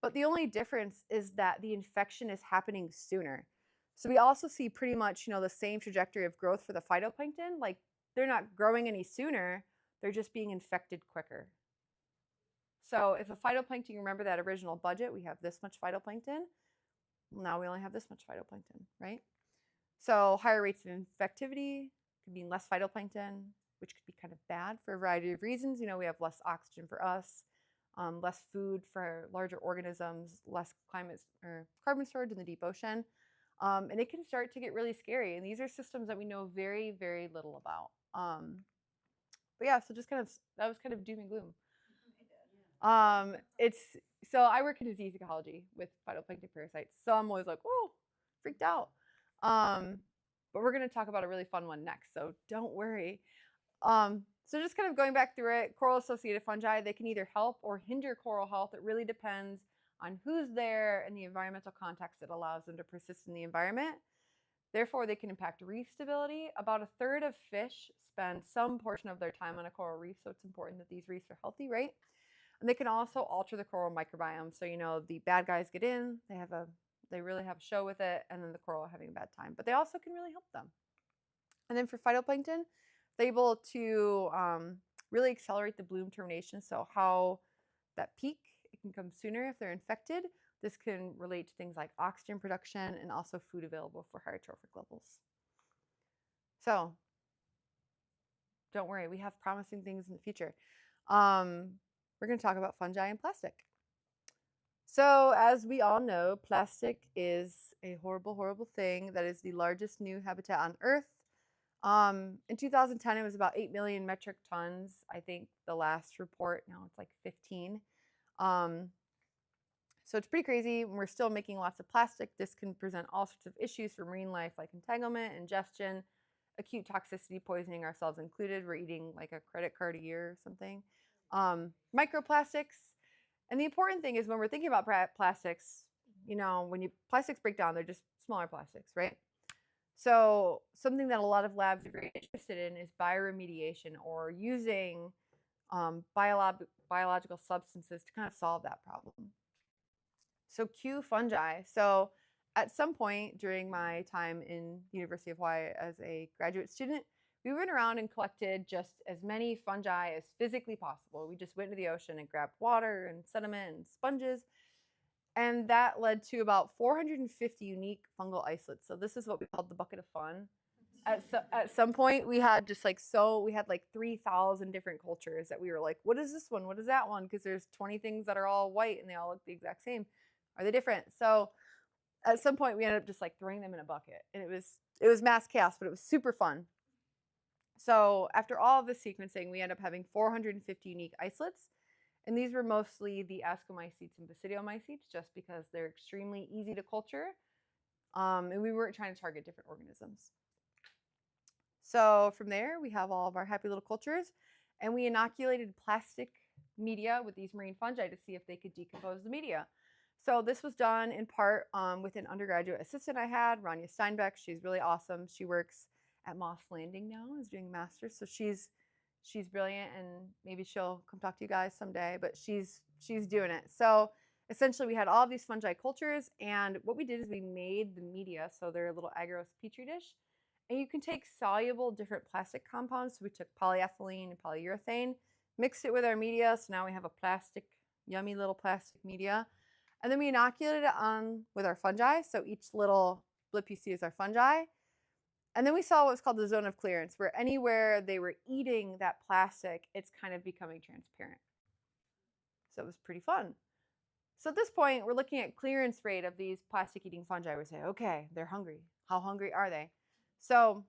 But the only difference is that the infection is happening sooner. So we also see pretty much, the same trajectory of growth for the phytoplankton. Like, they're not growing any sooner, they're just being infected quicker. So if a phytoplankton, remember that original budget, we have this much phytoplankton. Now we only have this much phytoplankton, right? So higher rates of infectivity could mean less phytoplankton, which could be kind of bad for a variety of reasons. You know, we have less oxygen for us, less food for larger organisms, less climate or carbon storage in the deep ocean. And it can start to get really scary. And these are systems that we know very, very little about. But yeah, so just kind of, that was kind of doom and gloom. It's, so I work in disease ecology with phytoplankton parasites. So I'm always like, whoa, freaked out. But we're going to talk about a really fun one next. So don't worry. So just kind of going back through it, coral-associated fungi, they can either help or hinder coral health. It really depends on who's there and the environmental context that allows them to persist in the environment. Therefore, they can impact reef stability. About a third of fish spend some portion of their time on a coral reef, so it's important that these reefs are healthy, right? And they can also alter the coral microbiome. So, you know, the bad guys get in, they really have a show with it, and then the coral are having a bad time. But they also can really help them. And then for phytoplankton, they're able to really accelerate the bloom termination. So how that peak, it can come sooner if they're infected. This can relate to things like oxygen production and also food available for higher trophic levels. So don't worry, we have promising things in the future. We're going to talk about fungi and plastic. So as we all know, plastic is a horrible, horrible thing that is the largest new habitat on Earth. In 2010, it was about 8 million metric tons. I think the last report, now it's like 15. So it's pretty crazy. We're still making lots of plastic. This can present all sorts of issues for marine life like entanglement, ingestion, acute toxicity, poisoning ourselves included. We're eating like a credit card a year or something. Microplastics. And the important thing is when we're thinking about plastics, you know, when plastics break down, they're just smaller plastics, right? So something that a lot of labs are very interested in is bioremediation, or using biological substances to kind of solve that problem. So cue fungi. So at some point during my time in University of Hawaii as a graduate student, we went around and collected just as many fungi as physically possible. We just went to the ocean and grabbed water and sediment and sponges. And that led to about 450 unique fungal isolates. So this is what we called the bucket of fun. At some point, we had just like, we had like 3,000 different cultures that we were like, what is this one? What is that one? Because there's 20 things that are all white and they all look the exact same. Are they different? So at some point, we ended up just like throwing them in a bucket. And it was mass chaos, but it was super fun. So after all of the sequencing, we end up having 450 unique isolates. And these were mostly the ascomycetes and basidiomycetes, just because they're extremely easy to culture. And we weren't trying to target different organisms. So from there, we have all of our happy little cultures. And we inoculated plastic media with these marine fungi to see if they could decompose the media. So this was done in part with an undergraduate assistant I had, Rania Steinbeck. She's really awesome. She works at Moss Landing now, is doing a master's. So she's brilliant, and maybe she'll come talk to you guys someday, but she's doing it. So essentially we had all of these fungi cultures, and what we did is we made the media. So they're a little agarose petri dish, and you can take soluble different plastic compounds. So we took polyethylene and polyurethane, mixed it with our media. So now we have a plastic, yummy little plastic media. And then we inoculated it on with our fungi. So each little blip you see is our fungi. And then we saw what's called the zone of clearance, where anywhere they were eating that plastic, it's kind of becoming transparent. So it was pretty fun. So at this point, we're looking at clearance rate of these plastic-eating fungi. We say, okay, they're hungry. How hungry are they? So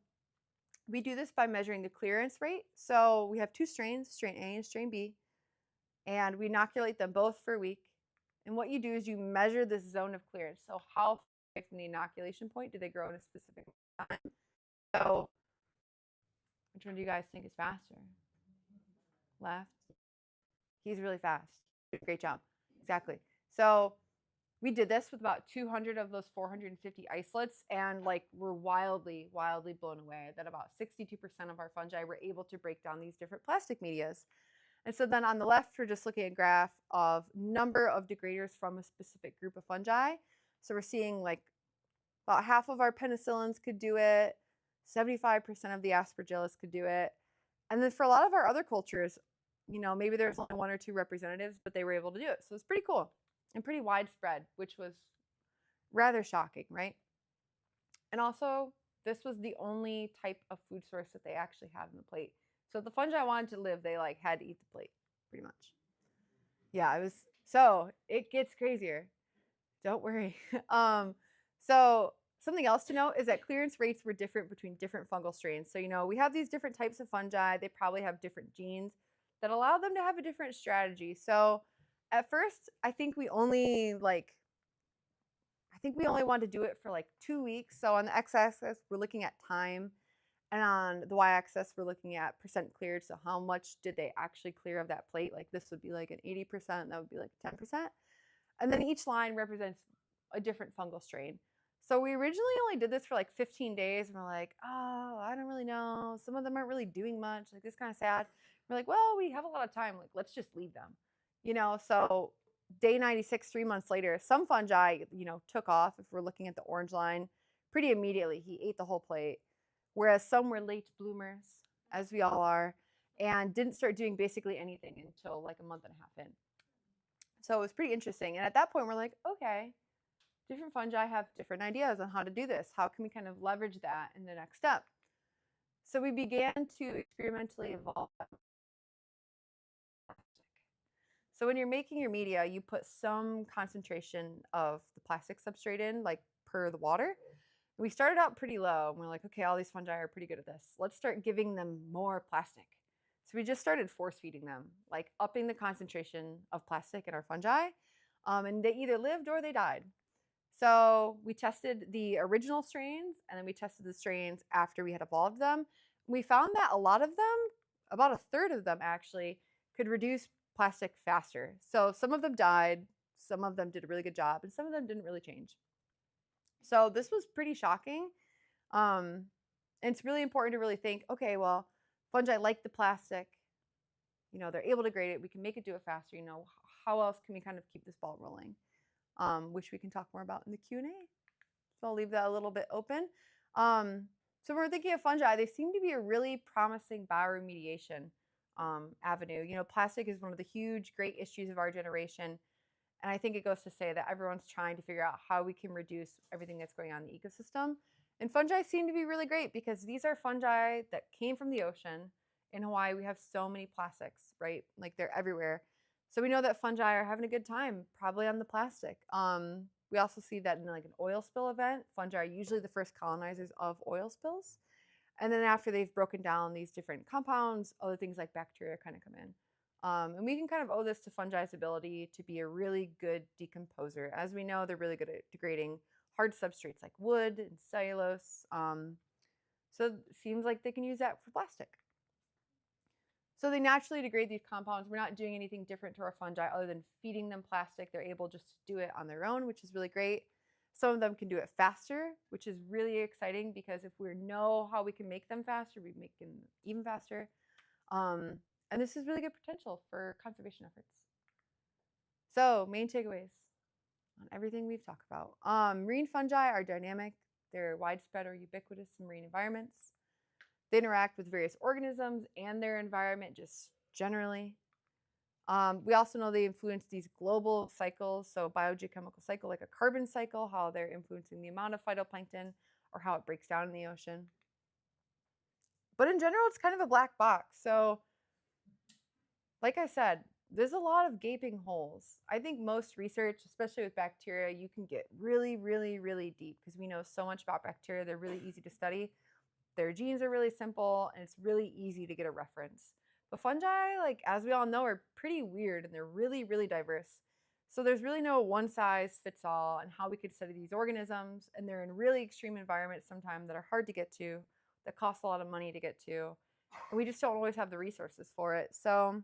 we do this by measuring the clearance rate. So we have two strains, strain A and strain B, and we inoculate them both for a week. And what you do is you measure this zone of clearance. So how far from the inoculation point do they grow in a specific time? So which one do you guys think is faster? Left? He's really fast. Great job. Exactly. So we did this with about 200 of those 450 isolates, and like we're wildly, wildly blown away that about 62% of our fungi were able to break down these different plastic medias. And so then on the left, we're just looking at a graph of number of degraders from a specific group of fungi. So we're seeing like about half of our penicillins could do it. 75% of the aspergillus could do it. And then for a lot of our other cultures, you know, maybe there's only one or two representatives, but they were able to do it. So it's pretty cool and pretty widespread, which was rather shocking, right? And also, this was the only type of food source that they actually had on the plate. So if the fungi wanted to live, they like had to eat the plate, pretty much. Yeah, it was. So it gets crazier. Don't worry. So something else to note is that clearance rates were different between different fungal strains. So, we have these different types of fungi. They probably have different genes that allow them to have a different strategy. So at first, I think we only wanted to do it for like 2 weeks. So on the x-axis, we're looking at time. And on the y-axis, we're looking at percent cleared. So how much did they actually clear of that plate? Like this would be like an 80%. That would be like 10%. And then each line represents a different fungal strain. So we originally only did this for like 15 days. And we're like, oh, I don't really know. Some of them aren't really doing much. Like, this kind of sad. We're like, well, we have a lot of time. Like, let's just leave them. So day 96, 3 months later, some fungi, took off. If we're looking at the orange line, pretty immediately, he ate the whole plate. Whereas some were late bloomers, as we all are, and didn't start doing basically anything until like a month and a half in. So it was pretty interesting. And at that point, we're like, okay, different fungi have different ideas on how to do this. How can we kind of leverage that in the next step? So we began to experimentally evolve plastic. So when you're making your media, you put some concentration of the plastic substrate in, like per the water. We started out pretty low, and we're like, okay, all these fungi are pretty good at this. Let's start giving them more plastic. So we just started force feeding them, like upping the concentration of plastic in our fungi, and they either lived or they died. So we tested the original strains, and then we tested the strains after we had evolved them. We found that a lot of them, about a third of them actually, could reduce plastic faster. So some of them died, some of them did a really good job, and some of them didn't really change. So this was pretty shocking. And it's really important to really think, okay, well, fungi like the plastic. They're able to grade it. We can make it do it faster. How else can we kind of keep this ball rolling? Which we can talk more about in the Q&A. So I'll leave that a little bit open. So when we're thinking of fungi, they seem to be a really promising bioremediation avenue. Plastic is one of the huge, great issues of our generation. And I think it goes to say that everyone's trying to figure out how we can reduce everything that's going on in the ecosystem. And fungi seem to be really great because these are fungi that came from the ocean. In Hawaii, we have so many plastics, right? Like they're everywhere. So we know that fungi are having a good time, probably on the plastic. We also see that in like an oil spill event, fungi are usually the first colonizers of oil spills. And then after they've broken down these different compounds, other things like bacteria kind of come in. And we can kind of owe this to fungi's ability to be a really good decomposer. As we know, they're really good at degrading hard substrates like wood and cellulose. So it seems like they can use that for plastic. So they naturally degrade these compounds. We're not doing anything different to our fungi other than feeding them plastic. They're able just to do it on their own, which is really great. Some of them can do it faster, which is really exciting because if we know how we can make them faster, we make them even faster. And this is really good potential for conservation efforts. So main takeaways on everything we've talked about. Marine fungi are dynamic. They're widespread or ubiquitous in marine environments. They interact with various organisms and their environment just generally. We also know they influence these global cycles, so biogeochemical cycle, like a carbon cycle, how they're influencing the amount of phytoplankton or how it breaks down in the ocean. But in general, it's kind of a black box. So like I said, there's a lot of gaping holes. I think most research, especially with bacteria, you can get really, really, really deep because we know so much about bacteria. They're really easy to study. Their genes are really simple, and it's really easy to get a reference. But fungi, like as we all know, are pretty weird, and they're really, really diverse. So there's really no one size fits all on how we could study these organisms, and they're in really extreme environments sometimes that are hard to get to, that cost a lot of money to get to, and we just don't always have the resources for it. So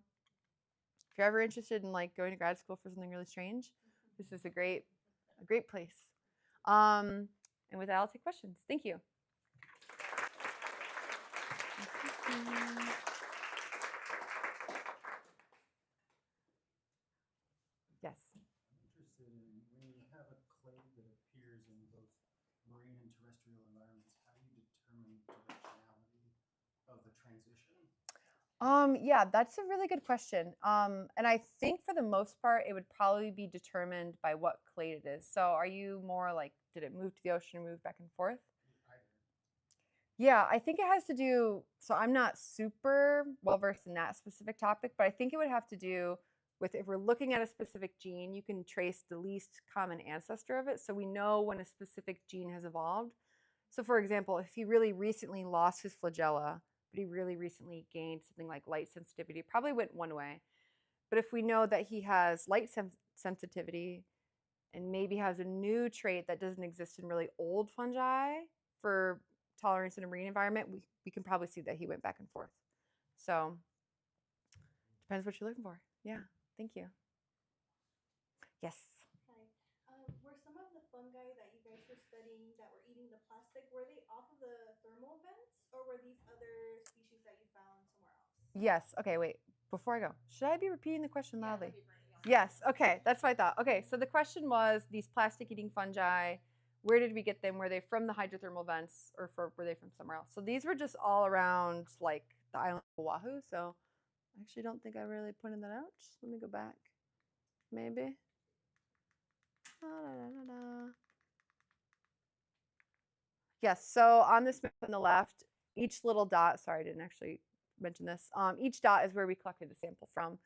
if you're ever interested in like going to grad school for something really strange, this is a great place. And with that, I'll take questions. Thank you. Yes. I'm interested in when you have a clade that appears in both marine and terrestrial environments, how do you determine directionality of the transition? Yeah, that's a really good question. And I think for the most part, it would probably be determined by what clade it is. So are you more like, did it move to the ocean or move back and forth? Either. Yeah, I think it has to do. So I'm not super well versed in that specific topic, but I think it would have to do with if we're looking at a specific gene, you can trace the least common ancestor of it. So we know when a specific gene has evolved. So, for example, if he really recently lost his flagella, but he really recently gained something like light sensitivity, probably went one way. But if we know that he has light sensitivity and maybe has a new trait that doesn't exist in really old fungi for tolerance in a marine environment, we can probably see that he went back and forth. So depends what you're looking for. Yeah, thank you. Yes. Hi. Were some of the fungi that you guys were studying that were eating the plastic, were they off of the thermal vents or were these other species that you found somewhere else? Yes. Okay, wait. Before I go, should I be repeating the question loudly? that'd be great. Yeah. Yes. Okay, that's what I thought. Okay, so the question was these plastic-eating fungi. Where did we get them? Were they from the hydrothermal vents, or were they from somewhere else? So these were just all around like the island of Oahu. So I actually don't think I really pointed that out. Let me go back. Maybe. Yes. So on this map on the left, each little dot. Sorry, I didn't actually mention this. Each dot is where we collected a sample from,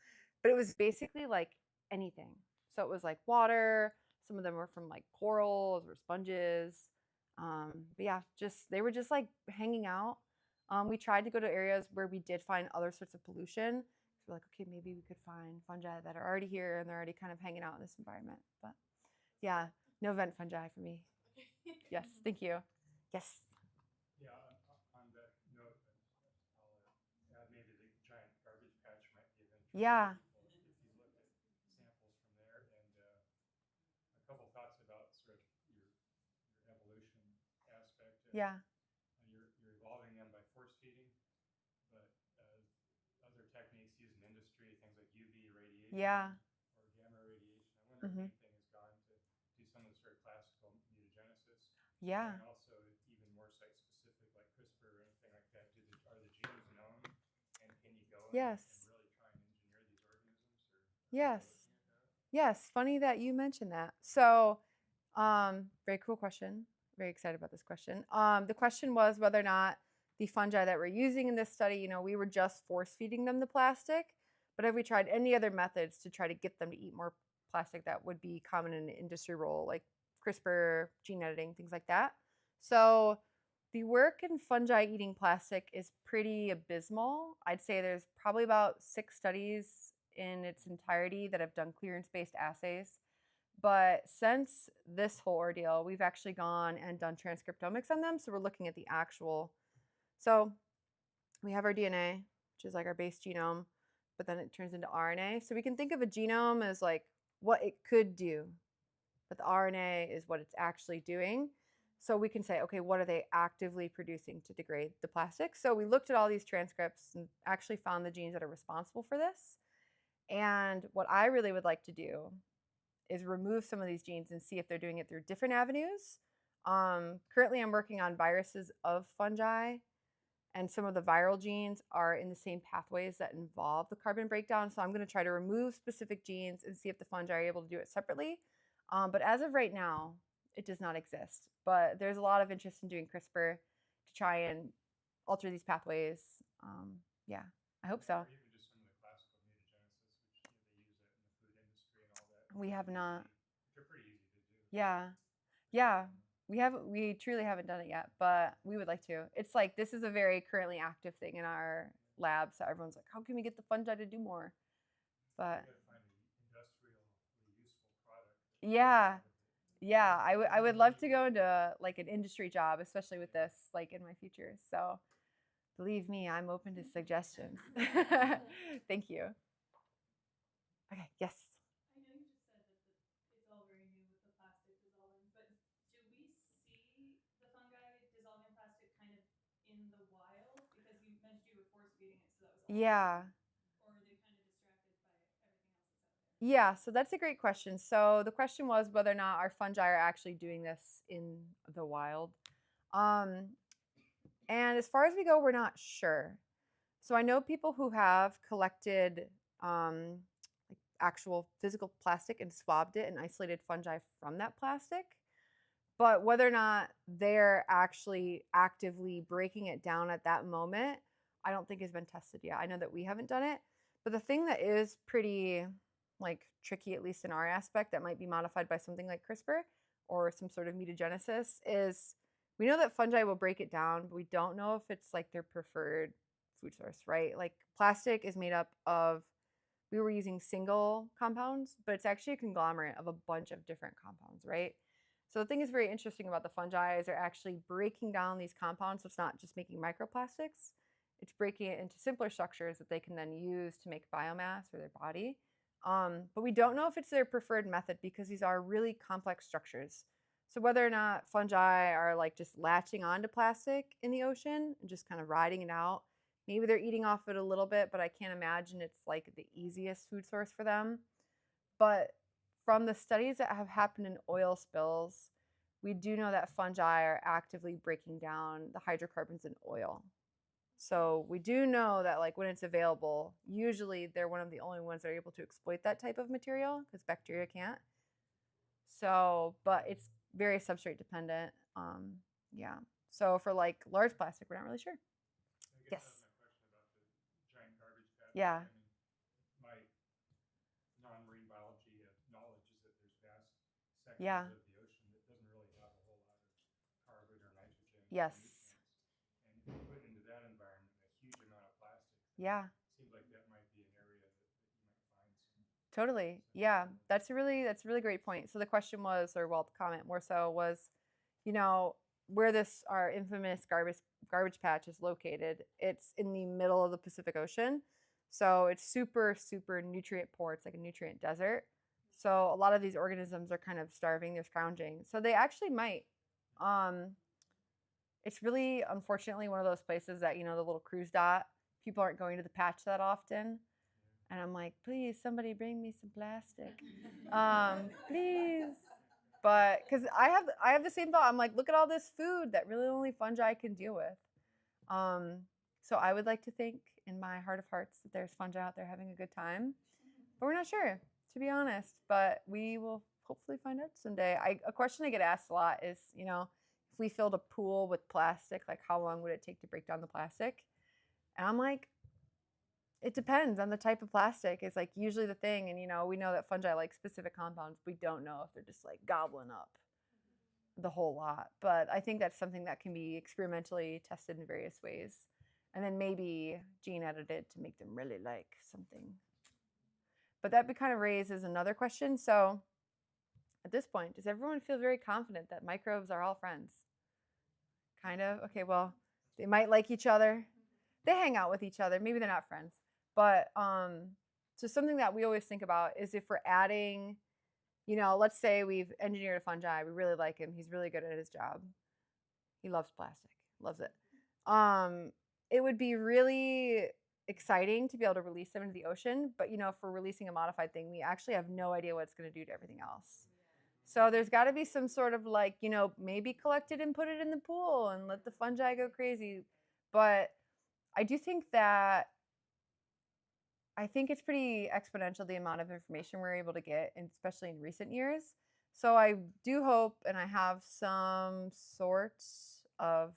but it was basically like anything. So it was like water. Some of them were from like corals or sponges. But yeah, they were just like hanging out. We tried to go to areas where we did find other sorts of pollution. So we're like, okay, maybe we could find fungi that are already here and they're already kind of hanging out in this environment. But yeah, no vent fungi for me. Yes, thank you. Yes. Yeah, on that note, I'll add maybe the giant garbage patch might be of interest. Yeah. If you look at samples from there, and a couple thoughts about sort of your evolution aspect. Yeah. You're evolving them by force feeding, but other techniques used in industry, things like UV radiation Yeah. or gamma radiation. I wonder if anything has gone to do some of the sort of classical mutagenesis. Yeah. And also even more site specific like CRISPR or anything like that. Are the genes known? And can you go Yes. and really try and engineer these organisms? Yes. Yes. Funny that you mentioned that. So, very cool question. Very excited about this question. The question was whether or not the fungi that we're using in this study, we were just force feeding them the plastic, but have we tried any other methods to try to get them to eat more plastic that would be common in an industry role, like CRISPR, gene editing, things like that? So the work in fungi eating plastic is pretty abysmal. I'd say there's probably about 6 studies in its entirety that have done clearance-based assays. But since this whole ordeal, we've actually gone and done transcriptomics on them. So we're looking at the actual. So we have our DNA, which is like our base genome, but then it turns into RNA. So we can think of a genome as like what it could do, but the RNA is what it's actually doing. So we can say, okay, what are they actively producing to degrade the plastic? So we looked at all these transcripts and actually found the genes that are responsible for this. And what I really would like to do is remove some of these genes and see if they're doing it through different avenues. Currently, I'm working on viruses of fungi, and some of the viral genes are in the same pathways that involve the carbon breakdown. So I'm going to try to remove specific genes and see if the fungi are able to do it separately. But as of right now, it does not exist. But there's a lot of interest in doing CRISPR to try and alter these pathways. Yeah, I hope so. Or even just some of the classical mutagenesis, which they use that in the food industry and all that. We have not. Which are pretty easy to do. Yeah. Yeah. We truly haven't done it yet, but we would like to. It's like this is a very currently active thing in our lab, so everyone's like, how can we get the fungi to do more? But You gotta find an industrially useful product. yeah. Yeah, I would love to go into like an industry job, especially with this, like in my future. So believe me, I'm open to suggestions. Thank you. Okay, yes. I know you just said that it's all very new with the plastic dissolving, but do we see the fungi dissolving plastic kind of in the wild? Because you mentioned you were force feeding it, so that was all. Yeah. Or are they kind of distracted by everything else that's out there? Yeah, so that's a great question. So the question was whether or not our fungi are actually doing this in the wild. And as far as we go, we're not sure. So I know people who have collected like actual physical plastic and swabbed it and isolated fungi from that plastic. But whether or not they're actually actively breaking it down at that moment, I don't think has been tested yet. I know that we haven't done it, but the thing that is pretty like tricky, at least in our aspect, that might be modified by something like CRISPR or some sort of mutagenesis is we know that fungi will break it down, but we don't know if it's like their preferred food source, right? Like plastic is made up of, we were using single compounds, but it's actually a conglomerate of a bunch of different compounds, right? So the thing is very interesting about the fungi is they're actually breaking down these compounds. So it's not just making microplastics, it's breaking it into simpler structures that they can then use to make biomass for their body. But we don't know if it's their preferred method because these are really complex structures. So whether or not fungi are like just latching onto plastic in the ocean and just kind of riding it out, maybe they're eating off it a little bit, but I can't imagine it's like the easiest food source for them. But from the studies that have happened in oil spills, we do know that fungi are actively breaking down the hydrocarbons in oil. So we do know that like when it's available, usually they're one of the only ones that are able to exploit that type of material because bacteria can't. So, but it's very substrate dependent. Yeah. So for like large plastic, we're not really sure. I guess Yes. I have a question about the giant garbage patch. Yeah. I mean, my non-marine biology knowledge is that there's vast sections Yeah. of the ocean that doesn't really have a whole lot of carbon or nitrogen or Yes. nutrients. And if you put into that environment a huge amount of plastic, Yeah. it seems like that might be an area that you might find some. Totally. Yeah. That's a really great point. So the question was, or well, the comment more so was, you know, where this our infamous garbage patch is located. It's in the middle of the Pacific Ocean. So it's super nutrient poor. It's like a nutrient desert. So a lot of these organisms are kind of starving, they're scrounging. So they actually might. It's really unfortunately one of those places that, you know, the little cruise dot, people aren't going to the patch that often. And I'm like, please, somebody bring me some plastic. Please. But because I have the same thought. I'm like, look at all this food that really only fungi can deal with. So I would like to think in my heart of hearts that there's fungi out there having a good time. But we're not sure, to be honest. But we will hopefully find out someday. A question I get asked a lot is, you know, if we filled a pool with plastic, like how long would it take to break down the plastic? And I'm like, it depends on the type of plastic is like usually the thing. And, you know, we know that fungi like specific compounds. We don't know if they're just like gobbling up the whole lot. But I think that's something that can be experimentally tested in various ways. And then maybe gene edited to make them really like something. But that kind of raises another question. So at this point, does everyone feel very confident that microbes are all friends? Kind of? Okay, well, they might like each other. They hang out with each other. Maybe they're not friends. But so something that we always think about is if we're adding, you know, let's say we've engineered a fungi. We really like him. He's really good at his job. He loves plastic. Loves it. It would be really exciting to be able to release them into the ocean. But, you know, if we're releasing a modified thing, we actually have no idea what it's going to do to everything else. So there's got to be some sort of like, you know, maybe collect it and put it in the pool and let the fungi go crazy. But I do think that I think it's pretty exponential the amount of information we're able to get, and especially in recent years. So I do hope, and I have some sorts of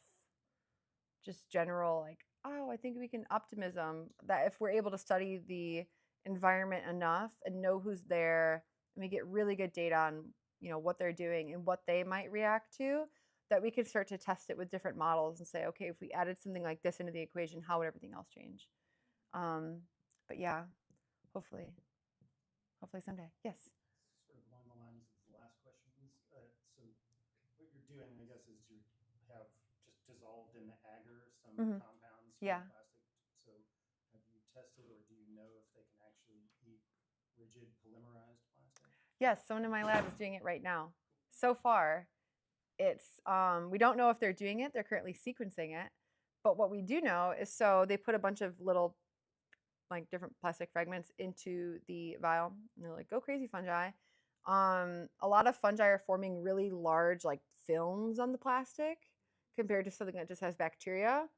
just general like, oh, I think we can optimism that if we're able to study the environment enough and know who's there, and we get really good data on, you know, what they're doing and what they might react to, that we can start to test it with different models and say, okay, if we added something like this into the equation, how would everything else change? But yeah, hopefully someday. Yes. Sort of along the lines of the last questions. So what you're doing, I guess, is you have just dissolved in the agar some compounds from Yeah. plastic. So have you tested or do you know if they can actually eat rigid polymerized plastic? Yes, someone in my lab is doing it right now. So far, it's we don't know if they're doing it. They're currently sequencing it. But what we do know is so they put a bunch of little like different plastic fragments into the vial and they're like, go crazy fungi. A lot of fungi are forming really large like films on the plastic compared to something that just has bacteria.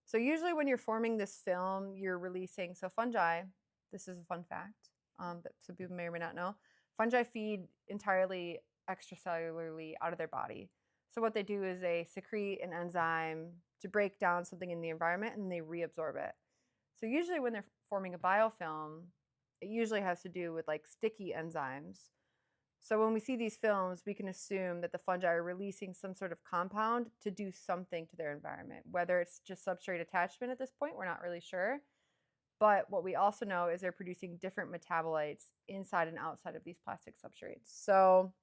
So usually when you're forming this film, you're releasing, so fungi, this is a fun fact that some people may or may not know, fungi feed entirely extracellularly out of their body. So what they do is they secrete an enzyme to break down something in the environment and they reabsorb it. So usually when they're forming a biofilm, it usually has to do with like sticky enzymes. So when we see these films, we can assume that the fungi are releasing some sort of compound to do something to their environment. Whether it's just substrate attachment at this point, we're not really sure. But what we also know is they're producing different metabolites inside and outside of these plastic substrates. So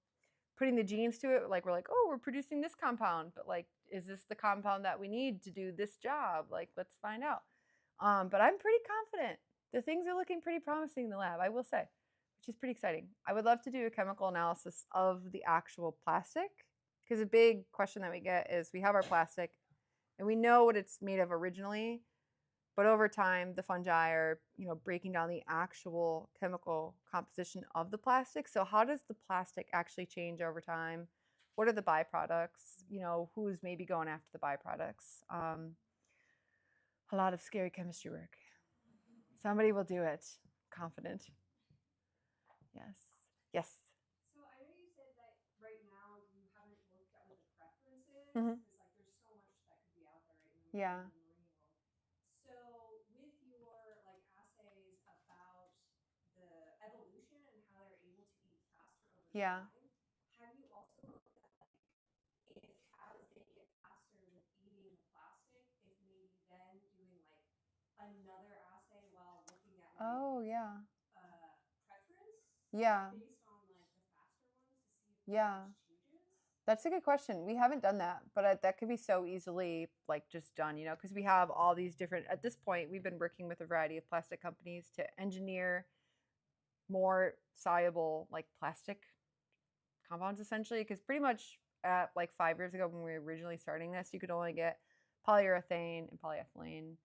putting the genes to it, like we're like, oh, we're producing this compound, but like, is this the compound that we need to do this job? Like, let's find out. But I'm pretty confident. The things are looking pretty promising in the lab, I will say, which is pretty exciting. I would love to do a chemical analysis of the actual plastic, because a big question that we get is we have our plastic and we know what it's made of originally, but over time the fungi are, breaking down the actual chemical composition of the plastic. So how does the plastic actually change over time? What are the byproducts? Who's maybe going after the byproducts? A lot of scary chemistry work. Somebody will do it. Confident. Yes. Yes. So I know you said that right now you haven't looked at what the preferences, Mhm. because like there's so much that could be out there right now Yeah. in the marine world. So with your like assays about the evolution and how they're able to eat faster over Yeah. time, have you also looked at like if as they get faster with eating the plastic, if maybe then doing like another assay while looking at like Oh, yeah. preference Yeah. based on like the faster ones to see if Yeah. much changes? That's a good question. We haven't done that, but that could be so easily like just done, because we have all these different, at this point, we've been working with a variety of plastic companies to engineer more soluble like plastic compounds essentially, because pretty much at like 5 years ago when we were originally starting this, you could only get polyurethane and polyethylene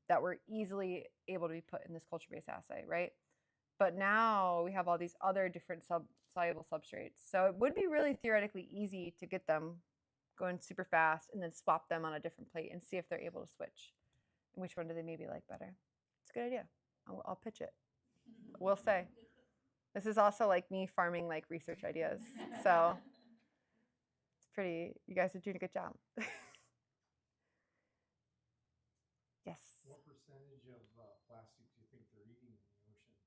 that were easily able to be put in this culture-based assay, right? But now we have all these other different soluble substrates. So it would be really theoretically easy to get them going super fast and then swap them on a different plate and see if they're able to switch. And which one do they maybe like better? It's a good idea. I'll pitch it. We'll say. This is also like me farming like research ideas. So it's pretty, you guys are doing a good job. Yes. What percentage of plastic do you think they're eating in the ocean?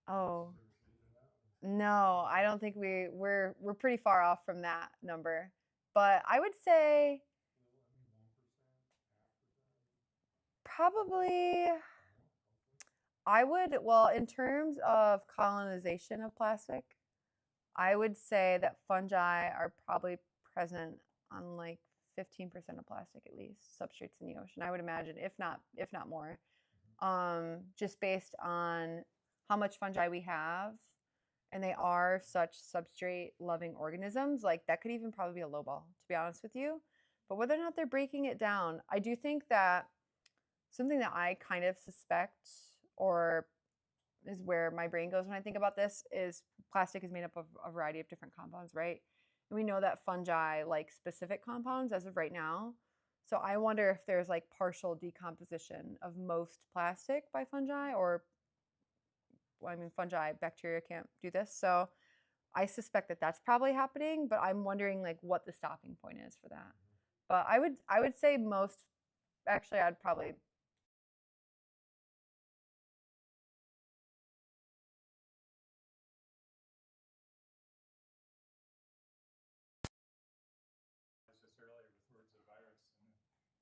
Oh. Is there a bit of that? No, I don't think we're pretty far off from that number. But I would say 1%, 0.5%? probably well, in terms of colonization of plastic, I would say that fungi are probably present on like 15% of plastic at least, substrates in the ocean. I would imagine, if not more. Just based on how much fungi we have, and they are such substrate loving organisms, like that could even probably be a lowball, to be honest with you. But whether or not they're breaking it down, I do think that something that I kind of suspect, or is where my brain goes when I think about this, is plastic is made up of a variety of different compounds, right? And we know that fungi like specific compounds as of right now. So I wonder if there's like partial decomposition of most plastic by fungi, or fungi, bacteria can't do this. So I suspect that that's probably happening, but I'm wondering like what the stopping point is for that. But I would say most, actually I'd probably This earlier with words of virus, and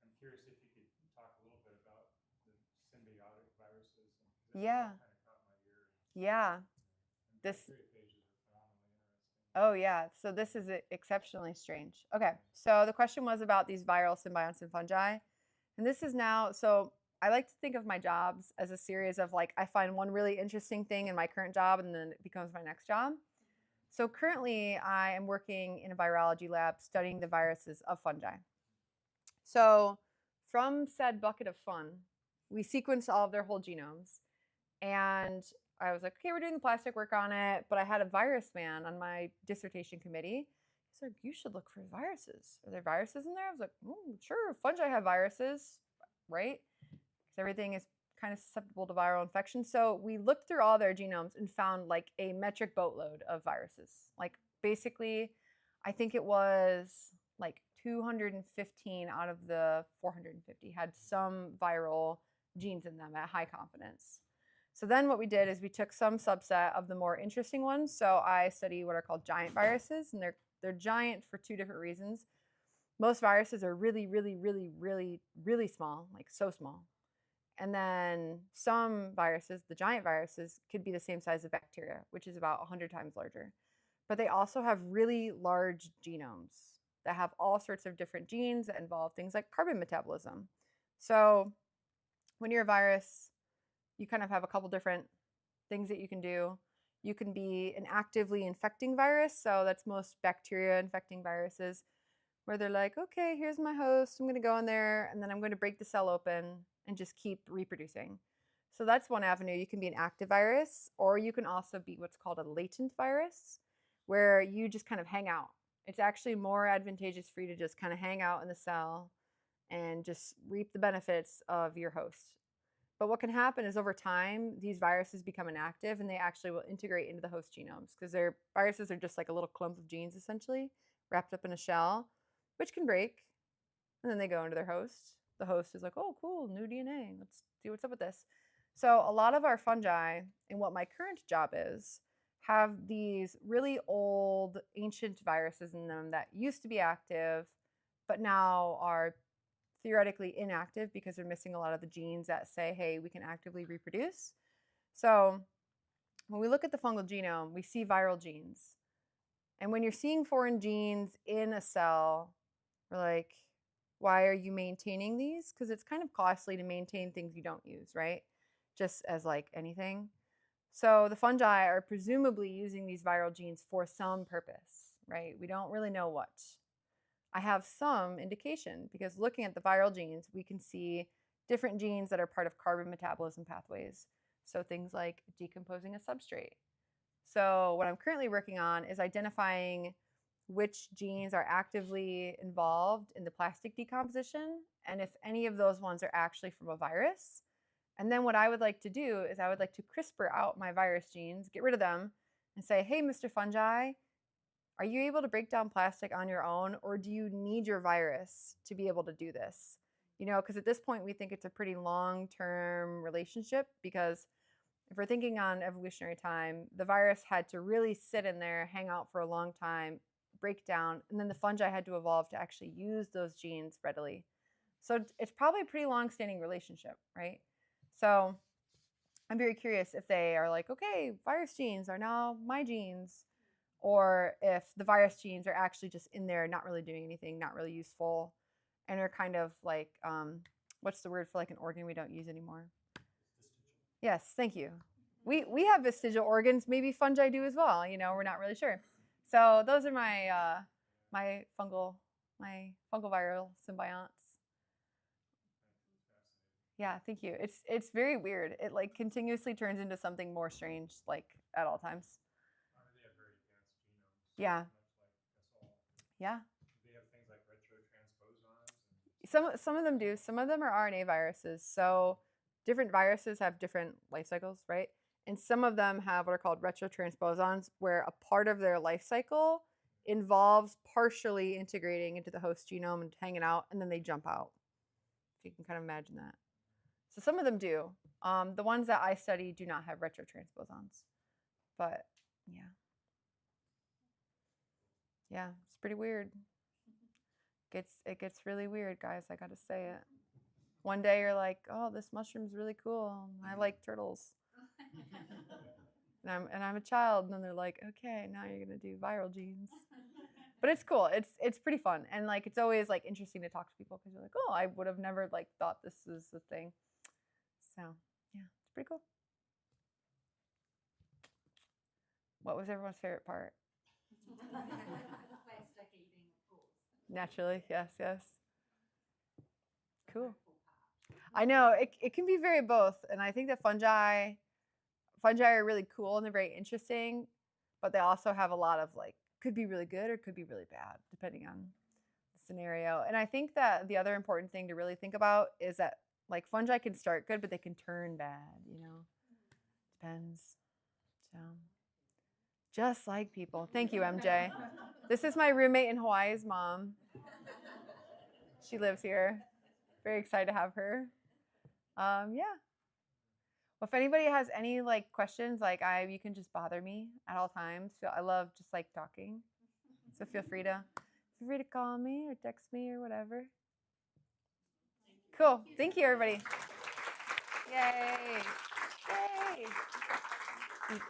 I'm curious if you could talk a little bit about the symbiotic viruses, and Yeah. kind of caught my ear. Yeah. And This bacteria pages are phenomenally interesting. Oh, yeah. So this is exceptionally strange. Okay. So the question was about these viral symbionts in fungi. And this is now, so I like to think of my jobs as a series of like, I find one really interesting thing in my current job and then it becomes my next job. So currently I am working in a virology lab studying the viruses of fungi. So from said bucket of fun, we sequenced all of their whole genomes. And I was like, okay, we're doing the plastic work on it, but I had a virus man on my dissertation committee. He's like, you should look for viruses. Are there viruses in there? I was like, sure, fungi have viruses, right? Because everything is kind of susceptible to viral infection. So we looked through all their genomes and found like a metric boatload of viruses. Like basically, I think it was like 215 out of the 450 had some viral genes in them at high confidence. So then what we did is we took some subset of the more interesting ones. So I study what are called giant viruses, and they're giant for two different reasons. Most viruses are really, really, really, really, really small, like so small. And then some viruses, the giant viruses, could be the same size as bacteria, which is about 100 times larger. But they also have really large genomes that have all sorts of different genes that involve things like carbon metabolism. So when you're a virus, you kind of have a couple different things that you can do. You can be an actively infecting virus. So that's most bacteria infecting viruses, where they're like, okay, here's my host. I'm going to go in there, and then I'm going to break the cell open and just keep reproducing. So that's one avenue. You can be an active virus, or you can also be what's called a latent virus, where you just kind of hang out. It's actually more advantageous for you to just kind of hang out in the cell and just reap the benefits of your host. But what can happen is over time, these viruses become inactive and they actually will integrate into the host genomes, because their viruses are just like a little clump of genes essentially wrapped up in a shell, which can break. And then they go into their host. The host is like, oh, cool, new DNA. Let's see what's up with this. So a lot of our fungi, and what my current job is, have these really old, ancient viruses in them that used to be active, but now are theoretically inactive because they're missing a lot of the genes that say, hey, we can actively reproduce. So when we look at the fungal genome, we see viral genes. And when you're seeing foreign genes in a cell, we're like, why are you maintaining these? Because it's kind of costly to maintain things you don't use, right? Just as like anything. So the fungi are presumably using these viral genes for some purpose, right? We don't really know what. I have some indication because looking at the viral genes, we can see different genes that are part of carbon metabolism pathways. So things like decomposing a substrate. So what I'm currently working on is identifying which genes are actively involved in the plastic decomposition, and if any of those ones are actually from a virus. And then what I would like to do is I would like to CRISPR out my virus genes, get rid of them, and say, hey, Mr. Fungi, are you able to break down plastic on your own, or do you need your virus to be able to do this? You know, because at this point we think it's a pretty long-term relationship, because if we're thinking on evolutionary time, the virus had to really sit in there, hang out for a long time, break down, and then the fungi had to evolve to actually use those genes readily. So it's probably a pretty long-standing relationship, right? So I'm very curious if they are like, okay, virus genes are now my genes, or if the virus genes are actually just in there, not really doing anything, not really useful, and are kind of like, what's the word for like an organ we don't use anymore? Yes, thank you. We have vestigial organs. Maybe fungi do as well. You know, we're not really sure. So those are my my fungal viral symbionts. Yeah, thank you. It's very weird. It like continuously turns into something more strange, like at all times. They have very advanced genomes. Yeah. Much like us all. Yeah. They have things like retrotransposons. Some of them do. Some of them are RNA viruses. So different viruses have different life cycles, right? And some of them have what are called retrotransposons, where a part of their life cycle involves partially integrating into the host genome and hanging out, and then they jump out. If you can kind of imagine that. So some of them do. The ones that I study do not have retrotransposons. But yeah. Yeah, it's pretty weird. It gets really weird, guys. I gotta say it. One day you're like, oh, this mushroom's really cool. I like turtles. and I'm a child, and then they're like, okay, now you're gonna do viral genes. But it's cool. It's pretty fun, and like it's always like interesting to talk to people because you're like, oh, I would have never like thought this was a thing. So yeah, it's pretty cool. What was everyone's favorite part? Naturally, yes. Cool. I know it can be very both, and I think that fungi are really cool and they're very interesting, but they also have a lot of like could be really good or could be really bad depending on the scenario. And I think that the other important thing to really think about is that like fungi can start good, but they can turn bad. You know, depends. So Just like people. Thank you, MJ. This is my roommate in Hawaii's mom. She lives here. Very excited to have her. Yeah. Well, if anybody has any like questions, like you can just bother me at all times. I love just like talking. So feel free to call me or text me or whatever. Cool. Thank you, everybody. Yay. Yay. Thank you.